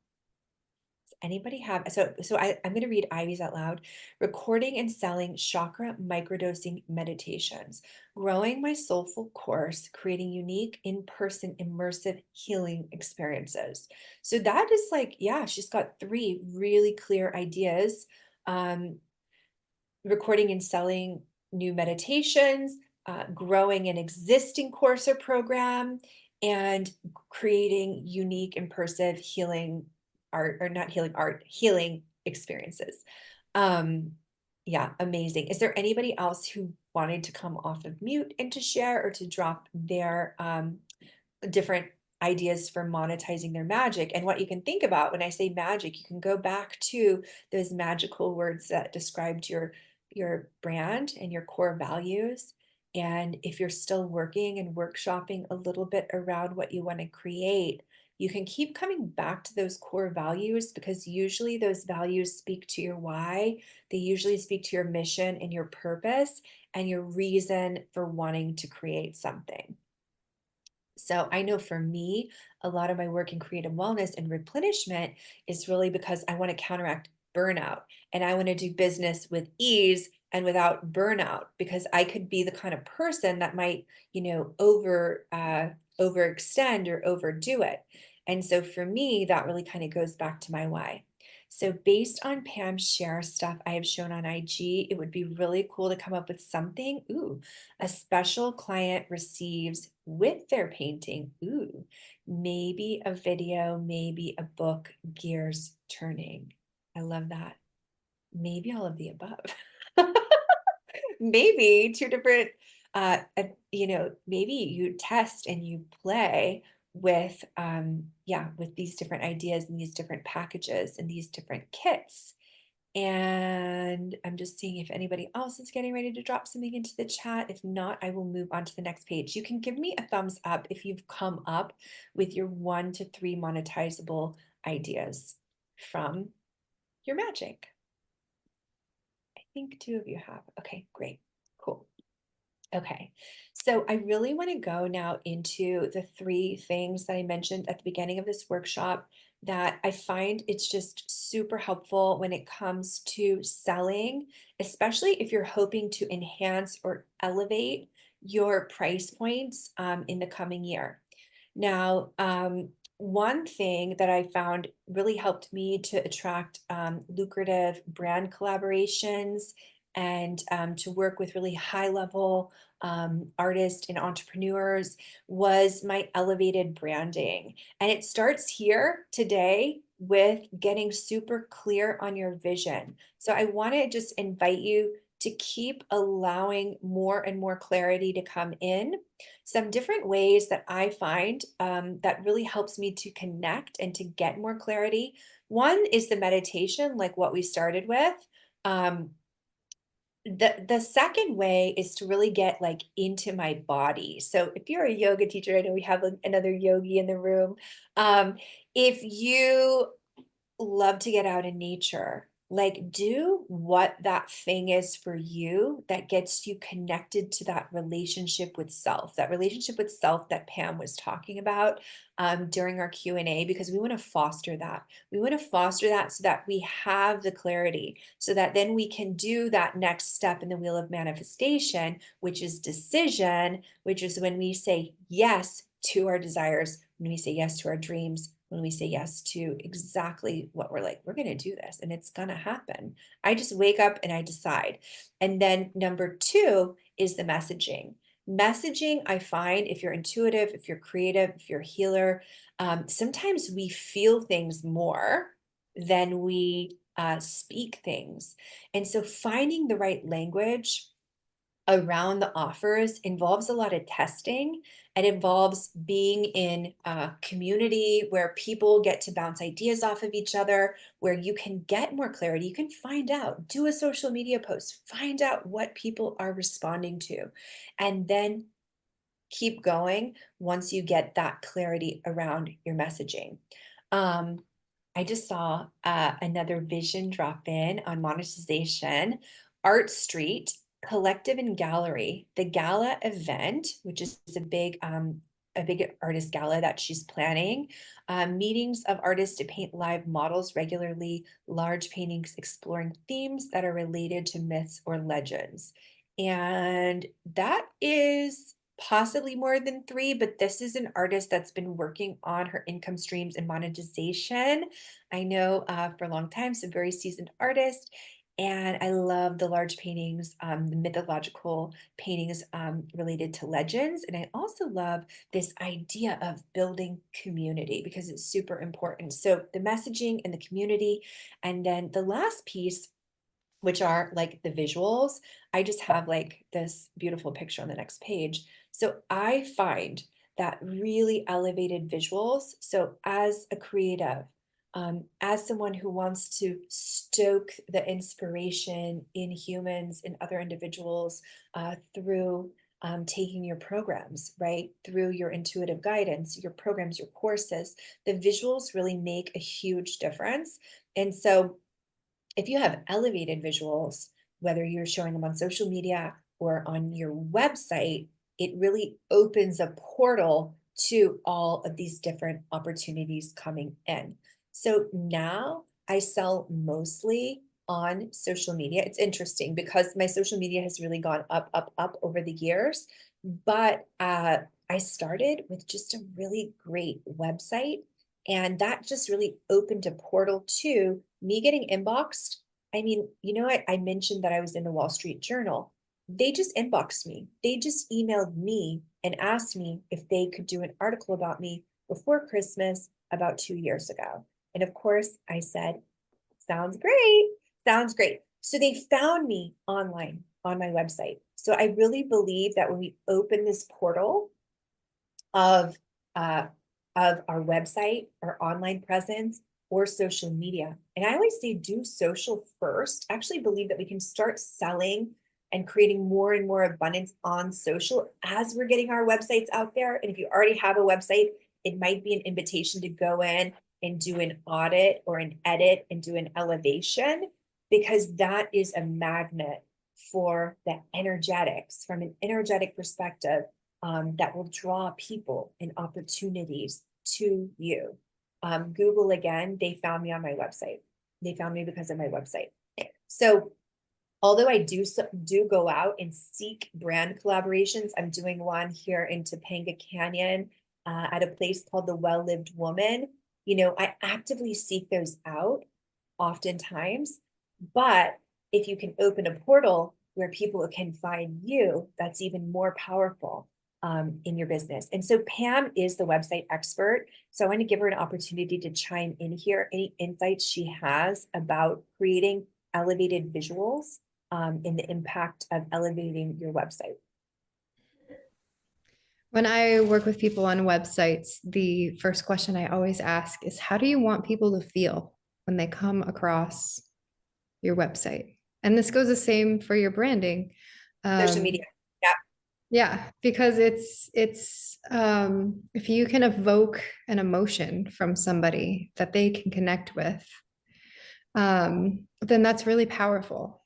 Anybody have I'm going to read Ivy's out loud. Recording and selling chakra microdosing meditations, growing my soulful course, creating unique in-person immersive healing experiences. So that is like, yeah, she's got 3 really clear ideas. Recording and selling new meditations, growing an existing course or program, and creating unique immersive healing art, or not healing art, healing experiences. Yeah, amazing. Is there anybody else who wanted to come off of mute and to share or to drop their different ideas for monetizing their magic? And what you can think about when I say magic, you can go back to those magical words that described your brand and your core values. And if you're still working and workshopping a little bit around what you want to create, you can keep coming back to those core values because usually those values speak to your why. They usually speak to your mission and your purpose and your reason for wanting to create something. So I know for me, a lot of my work in creative wellness and replenishment is really because I want to counteract burnout and I want to do business with ease and without burnout because I could be the kind of person that might, overextend or overdo it. And so for me, that really kind of goes back to my why. So based on Pam's share stuff I have shown on IG, it would be really cool to come up with something. Ooh, a special client receives with their painting. Ooh, maybe a video, maybe a book, gears turning. I love that. Maybe all of the above. Maybe 2 different, maybe you test and you play with, yeah, with these different ideas and these different packages and these different kits. And I'm just seeing if anybody else is getting ready to drop something into the chat. If not, I will move on to the next page. You can give me a thumbs up if you've come up with your 1 to 3 monetizable ideas from your magic. I think 2 of you have. Okay, great. Cool. Okay, so I really want to go now into the 3 things that I mentioned at the beginning of this workshop that I find it's just super helpful when it comes to selling, especially if you're hoping to enhance or elevate your price points in the coming year. Now, one thing that I found really helped me to attract lucrative brand collaborations and to work with really high level artists and entrepreneurs was my elevated branding. And it starts here today with getting super clear on your vision. So I want to just invite you to keep allowing more and more clarity to come in. Some different ways that I find that really helps me to connect and to get more clarity. One is the meditation, like what we started with. Um, the second way is to really get like into my body. So if you're a yoga teacher, I know we have another yogi in the room. If you love to get out in nature, like do what that thing is for you that gets you connected to that relationship with self that Pam was talking about during our Q&A, because we want to foster that. We want to foster that so that we have the clarity, so that then we can do that next step in the wheel of manifestation, which is decision, which is when we say yes to our desires, when we say yes to our dreams, when we say yes to exactly what we're like, we're going to do this and it's going to happen. I just wake up and I decide. And then number two is the messaging. Messaging, I find, if you're intuitive, if you're creative, if you're a healer, sometimes we feel things more than we speak things. And so finding the right language around the offers involves a lot of testing. It involves being in a community where people get to bounce ideas off of each other, where you can get more clarity. You can find out, do a social media post, find out what people are responding to, and then keep going once you get that clarity around your messaging. Um, I just saw another vision drop in on monetization. Art Street Collective and Gallery, the gala event, which is a big artist gala that she's planning. Meetings of artists to paint live models regularly, large paintings exploring themes that are related to myths or legends. And that is possibly more than three, but this is an artist that's been working on her income streams and monetization. I know for a long time, some very seasoned artist, and I love the large paintings, the mythological paintings related to legends. And I also love this idea of building community because it's super important. So the messaging and the community. And then the last piece, which are like the visuals. I just have like this beautiful picture on the next page. So I find that really elevated visuals. So as a creative, as someone who wants to stoke the inspiration in humans and other individuals through taking your programs, right? Through your intuitive guidance, your programs, your courses, the visuals really make a huge difference. And so if you have elevated visuals, whether you're showing them on social media or on your website, it really opens a portal to all of these different opportunities coming in. So now I sell mostly on social media. It's interesting because my social media has really gone up, up, up over the years. But I started with just a really great website, and that just really opened a portal to me getting inboxed. I mean, you know, I mentioned that I was in the Wall Street Journal. They just inboxed me. They just emailed me and asked me if they could do an article about me before Christmas about 2 years ago. And of course, I said, sounds great. Sounds great. So they found me online on my website. So I really believe that when we open this portal of uh, of our website, our online presence, or social media. And I always say do social first. I actually believe that we can start selling and creating more and more abundance on social as we're getting our websites out there. And if you already have a website, it might be an invitation to go in and do an audit or an edit and do an elevation, because that is a magnet for the energetics from an energetic perspective, that will draw people and opportunities to you. Google again, they found me on my website. They found me because of my website. So although I do go out and seek brand collaborations, I'm doing one here in Topanga Canyon at a place called the Well Lived Woman. You know, I actively seek those out oftentimes, but if you can open a portal where people can find you, that's even more powerful in your business. And so Pam is the website expert. So I want to give her an opportunity to chime in here, any insights she has about creating elevated visuals and the impact of elevating your website. When I work with people on websites, the first question I always ask is, how do you want people to feel when they come across your website? And this goes the same for your branding. Social media. Um, Yeah. yeah, because it's if you can evoke an emotion from somebody that they can connect with, then that's really powerful.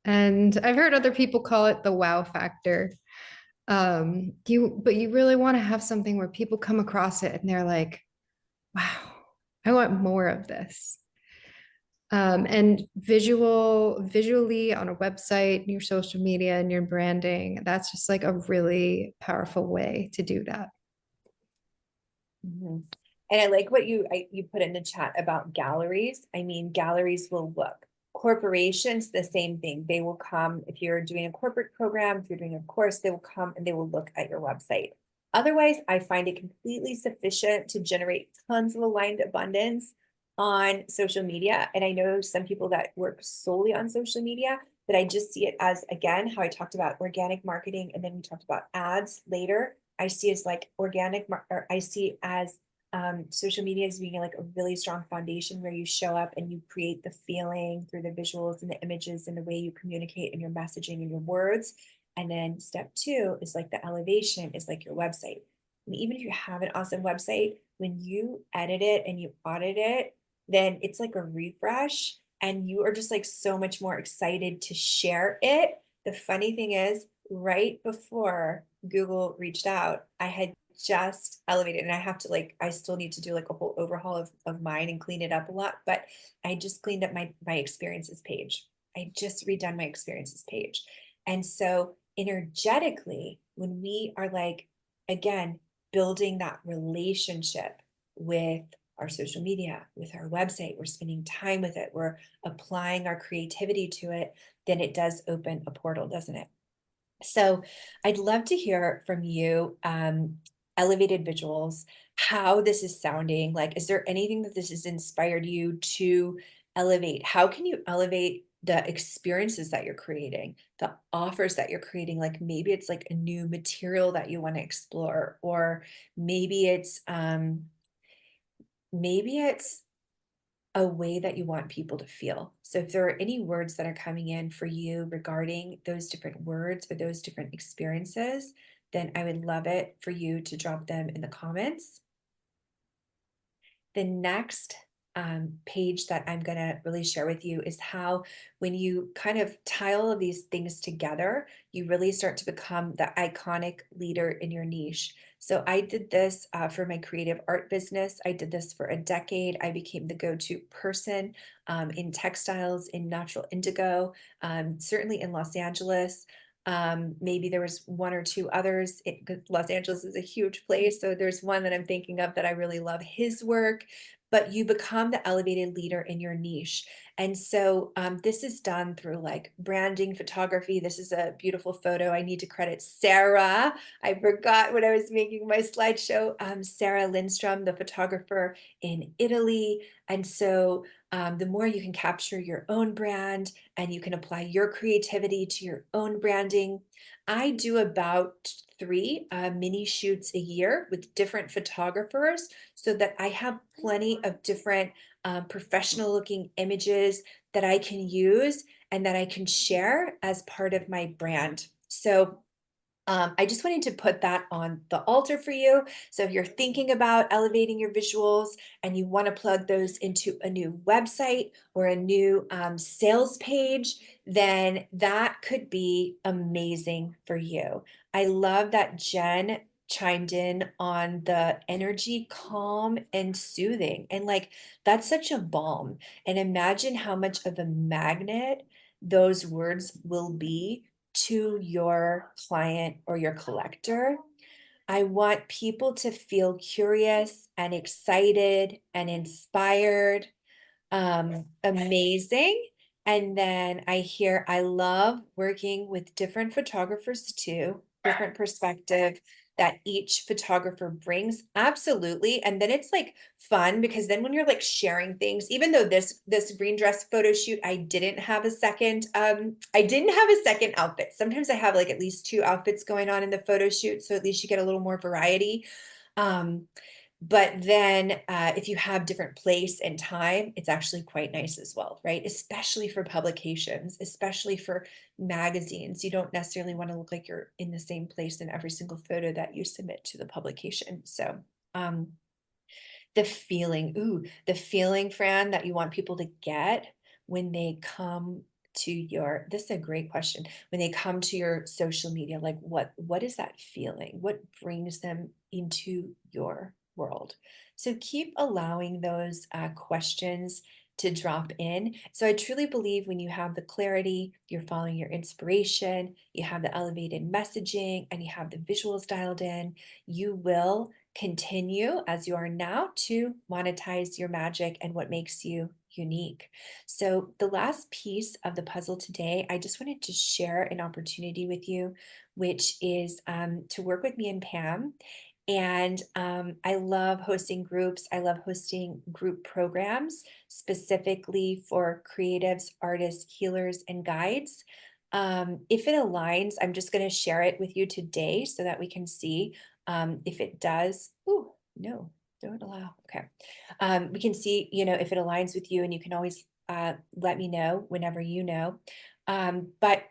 And I've heard other people call it the wow factor. But you really want to have something where people come across it and they're like, wow, I want more of this. And visually on a website, your social media and your branding, that's just like a really powerful way to do that. Mhm. And I like what you put in the chat about galleries. I mean, galleries will look. Corporations, the same thing. They will come if you're doing a corporate program, if you're doing a course, they will come and they will look at your website. Otherwise, I find it completely sufficient to generate tons of aligned abundance on social media. And I know some people that work solely on social media, but I just see it as, again, how I talked about organic marketing and then we talked about ads later. I see as like organic, or I see as social media as being like a really strong foundation where you show up and you create the feeling through the visuals and the images and the way you communicate and your messaging and your words. And then step two is like the elevation is like your website. And even if you have an awesome website, when you edit it and you audit it, then it's like a refresh and you are just like so much more excited to share it. The funny thing is, right before Google reached out, I had just elevated and I have to like, I still need to do like a whole overhaul of mine and clean it up a lot, but I just cleaned up my experiences page. I just redone my experiences page. And so energetically, when we are like, again, building that relationship with our social media, with our website, we're spending time with it, we're applying our creativity to it, then it does open a portal, doesn't it? So I'd love to hear from you, elevated visuals, how this is sounding. Like, is there anything that this has inspired you to elevate? How can you elevate the experiences that you're creating, the offers that you're creating? Like maybe it's like a new material that you want to explore, or maybe it's a way that you want people to feel. So if there are any words that are coming in for you regarding those different words or those different experiences, then I would love it for you to drop them in the comments. The next page that I'm going to really share with you is how, when you kind of tie all of these things together, you really start to become the iconic leader in your niche. So I did this for my creative art business. I did this for a decade. I became the go-to person in textiles, in natural indigo, certainly in Los Angeles. Maybe there was one or two others. Los Angeles is a huge place, so there's one that I'm thinking of that I really love his work. But you become the elevated leader in your niche. And so this is done through like branding, photography. This is a beautiful photo. I need to credit Sarah. I forgot when I was making my slideshow. Sarah Lindstrom, the photographer in Italy. And so the more you can capture your own brand and you can apply your creativity to your own branding. I do about three mini shoots a year with different photographers so that I have plenty of different professional looking images that I can use and that I can share as part of my brand. So I just wanted to put that on the altar for you. So if you're thinking about elevating your visuals and you want to plug those into a new website or a new sales page, then that could be amazing for you. I love that Jen chimed in on the energy calm and soothing. And like, that's such a balm. And imagine how much of a magnet those words will be to your client or your collector. I want people to feel curious and excited and inspired, amazing. And then I hear, I love working with different photographers too, different perspective that each photographer brings. Absolutely. And then it's like fun because then when you're like sharing things, even though this green dress photo shoot, I didn't have a second outfit. Sometimes I have like at least two outfits going on in the photo shoot. So at least you get a little more variety. Um, But then if you have different place and time, it's actually quite nice as well, right? Especially for publications, especially for magazines. You don't necessarily want to look like you're in the same place in every single photo that you submit to the publication. So um, the feeling, Fran, that you want people to get when they come to your, this is a great question. When they come to your social media, like what is that feeling? What brings them into your world? So keep allowing those questions to drop in. So I truly believe when you have the clarity, you're following your inspiration, you have the elevated messaging, and you have the visuals dialed in, you will continue as you are now to monetize your magic and what makes you unique. So, the last piece of the puzzle today, I just wanted to share an opportunity with you, which is to work with me and Pam. And I love hosting groups. I love hosting group programs specifically for creatives, artists, healers, and guides. If it aligns, I'm just going to share it with you today so that we can see if it does. Ooh, no, don't allow. Okay. We can see, if it aligns with you, and you can always let me know whenever you know. But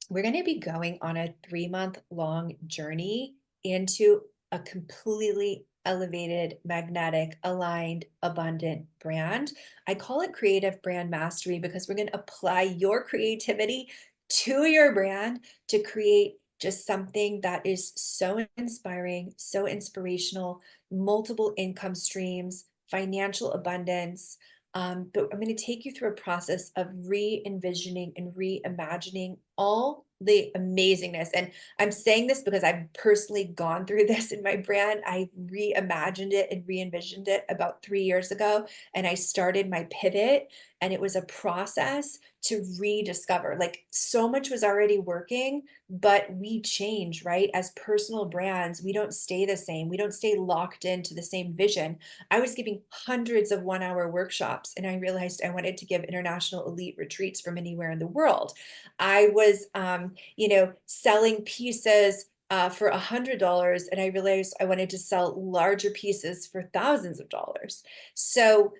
we're going to be going on a 3-month long journey into a completely elevated, magnetic, aligned, abundant brand. I call it creative brand mastery because we're going to apply your creativity to your brand to create just something that is so inspiring, so inspirational, multiple income streams, financial abundance. But I'm going to take you through a process of re-envisioning and reimagining all the amazingness. And I'm saying this because I've personally gone through this in my brand. I reimagined it and re-envisioned it about 3 years ago. And I started my pivot, and it was a process to rediscover. Like, so much was already working, but we change, right? As personal brands, we don't stay the same. We don't stay locked into the same vision. I was giving hundreds of 1-hour workshops, and I realized I wanted to give international elite retreats from anywhere in the world. I was, selling pieces for $100, and I realized I wanted to sell larger pieces for thousands of dollars. So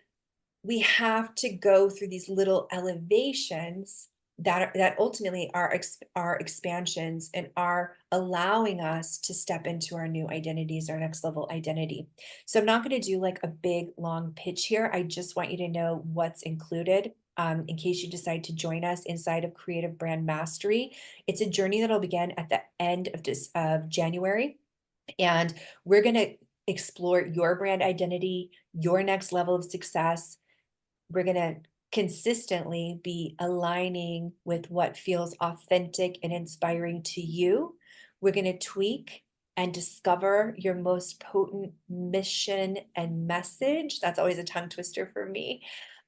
we have to go through these little elevations that ultimately are expansions and are allowing us to step into our new identities, our next level identity. So I'm not going to do like a big long pitch here. I just want you to know what's included. In case you decide to join us inside of Creative Brand Mastery, it's a journey that'll begin at the end of January, and we're going to explore your brand identity, your next level of success. We're going to consistently be aligning with what feels authentic and inspiring to you. We're going to tweak and discover your most potent mission and message. That's always a tongue twister for me.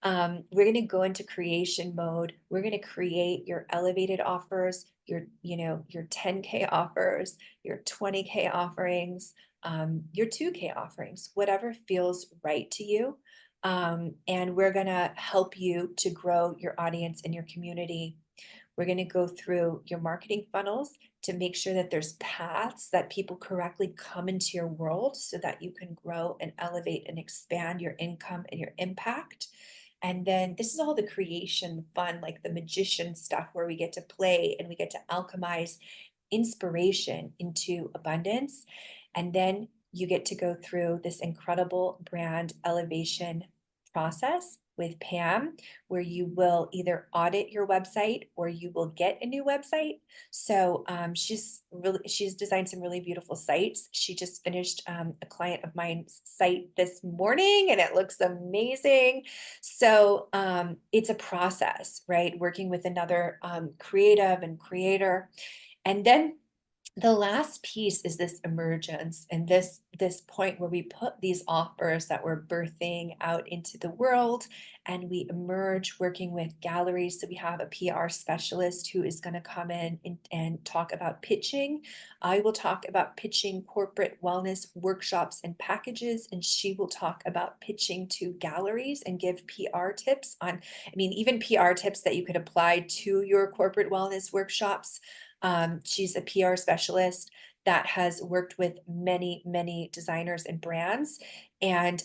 We're going to go into creation mode. We're going to create your elevated offers, your 10K offers, your 20K offerings, your 2K offerings, whatever feels right to you. And we're going to help you to grow your audience and your community. We're going to go through your marketing funnels to make sure that there's paths that people correctly come into your world so that you can grow and elevate and expand your income and your impact. And then this is all the creation fun, like the magician stuff where we get to play and we get to alchemize inspiration into abundance. And then you get to go through this incredible brand elevation process with Pam, where you will either audit your website or you will get a new website. So she's designed some really beautiful sites. She just finished a client of mine's site this morning, and it looks amazing. So it's a process, right? Working with another creative and creator. And then the last piece is this emergence, and this point where we put these offers that we're birthing out into the world, and we emerge working with galleries. So we have a PR specialist who is going to come in and talk about pitching. I will talk about pitching corporate wellness workshops and packages, and she will talk about pitching to galleries and give PR tips on, even PR tips that you could apply to your corporate wellness workshops. She's a PR specialist that has worked with many, many designers and brands. And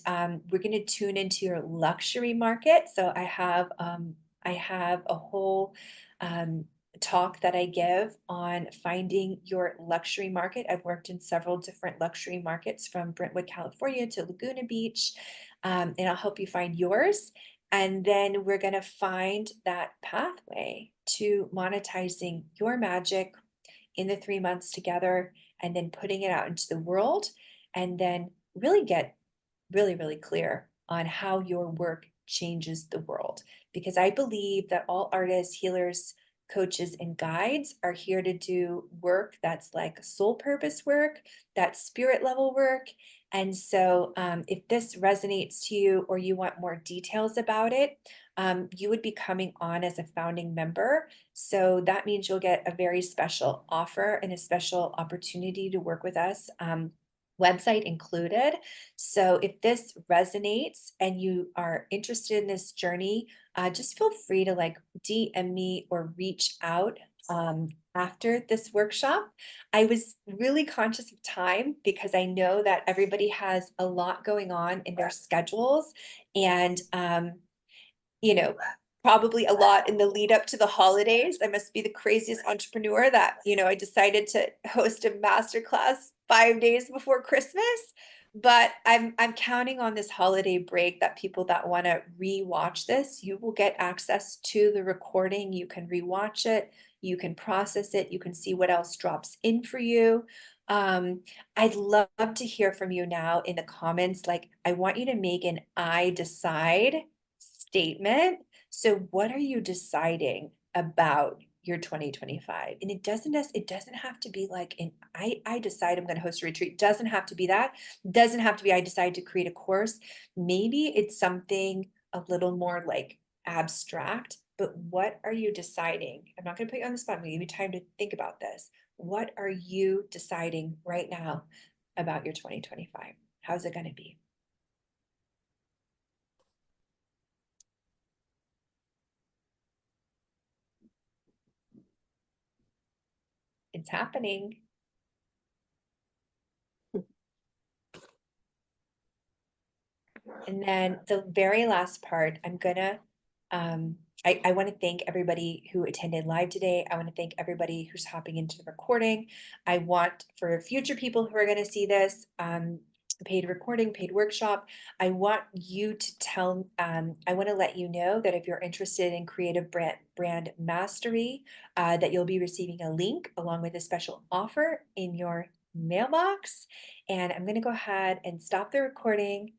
we're going to tune into your luxury market. So I have a whole um, talk that I give on finding your luxury market. I've worked in several different luxury markets from Brentwood, California to Laguna Beach, and I'll help you find yours. And then we're going to find that pathway to monetizing your magic in the 3 months together and then putting it out into the world and then really get really, really clear on how your work changes the world. Because I believe that all artists, healers, coaches, and guides are here to do work that's like soul purpose work, that's spirit level work. And so, if this resonates to you or you want more details about it, you would be coming on as a founding member. So that means you'll get a very special offer and a special opportunity to work with us. Website included. So if this resonates and you are interested in this journey, just feel free to like DM me or reach out after this workshop. I was really conscious of time because I know that everybody has a lot going on in their schedules and you know, probably a lot in the lead up to the holidays. I must be the craziest entrepreneur that, I decided to host a masterclass 5 days before Christmas. But I'm counting on this holiday break that people that want to rewatch this, you will get access to the recording. You can rewatch it, you can process it, you can see what else drops in for you. Um, I'd love to hear from you now in the comments. Like, I want you to make an I decide statement. So what are you deciding about your 2025? And it doesn't have to be like an I decide I'm going to host a retreat. It doesn't have to be that. It doesn't have to be I decide to create a course. Maybe it's something a little more like abstract, but what are you deciding? I'm not going to put you on the spot. I'm going to give you time to think about this. What are you deciding right now about your 2025? How's it going to be? It's happening. And then the very last part, I want to thank everybody who attended live today. I want to thank everybody who's hopping into the recording. I want for future people who are going to see this, paid recording, paid workshop, I want you to I want to let you know that if you're interested in creative brand mastery, that you'll be receiving a link along with a special offer in your mailbox. And I'm going to go ahead and stop the recording.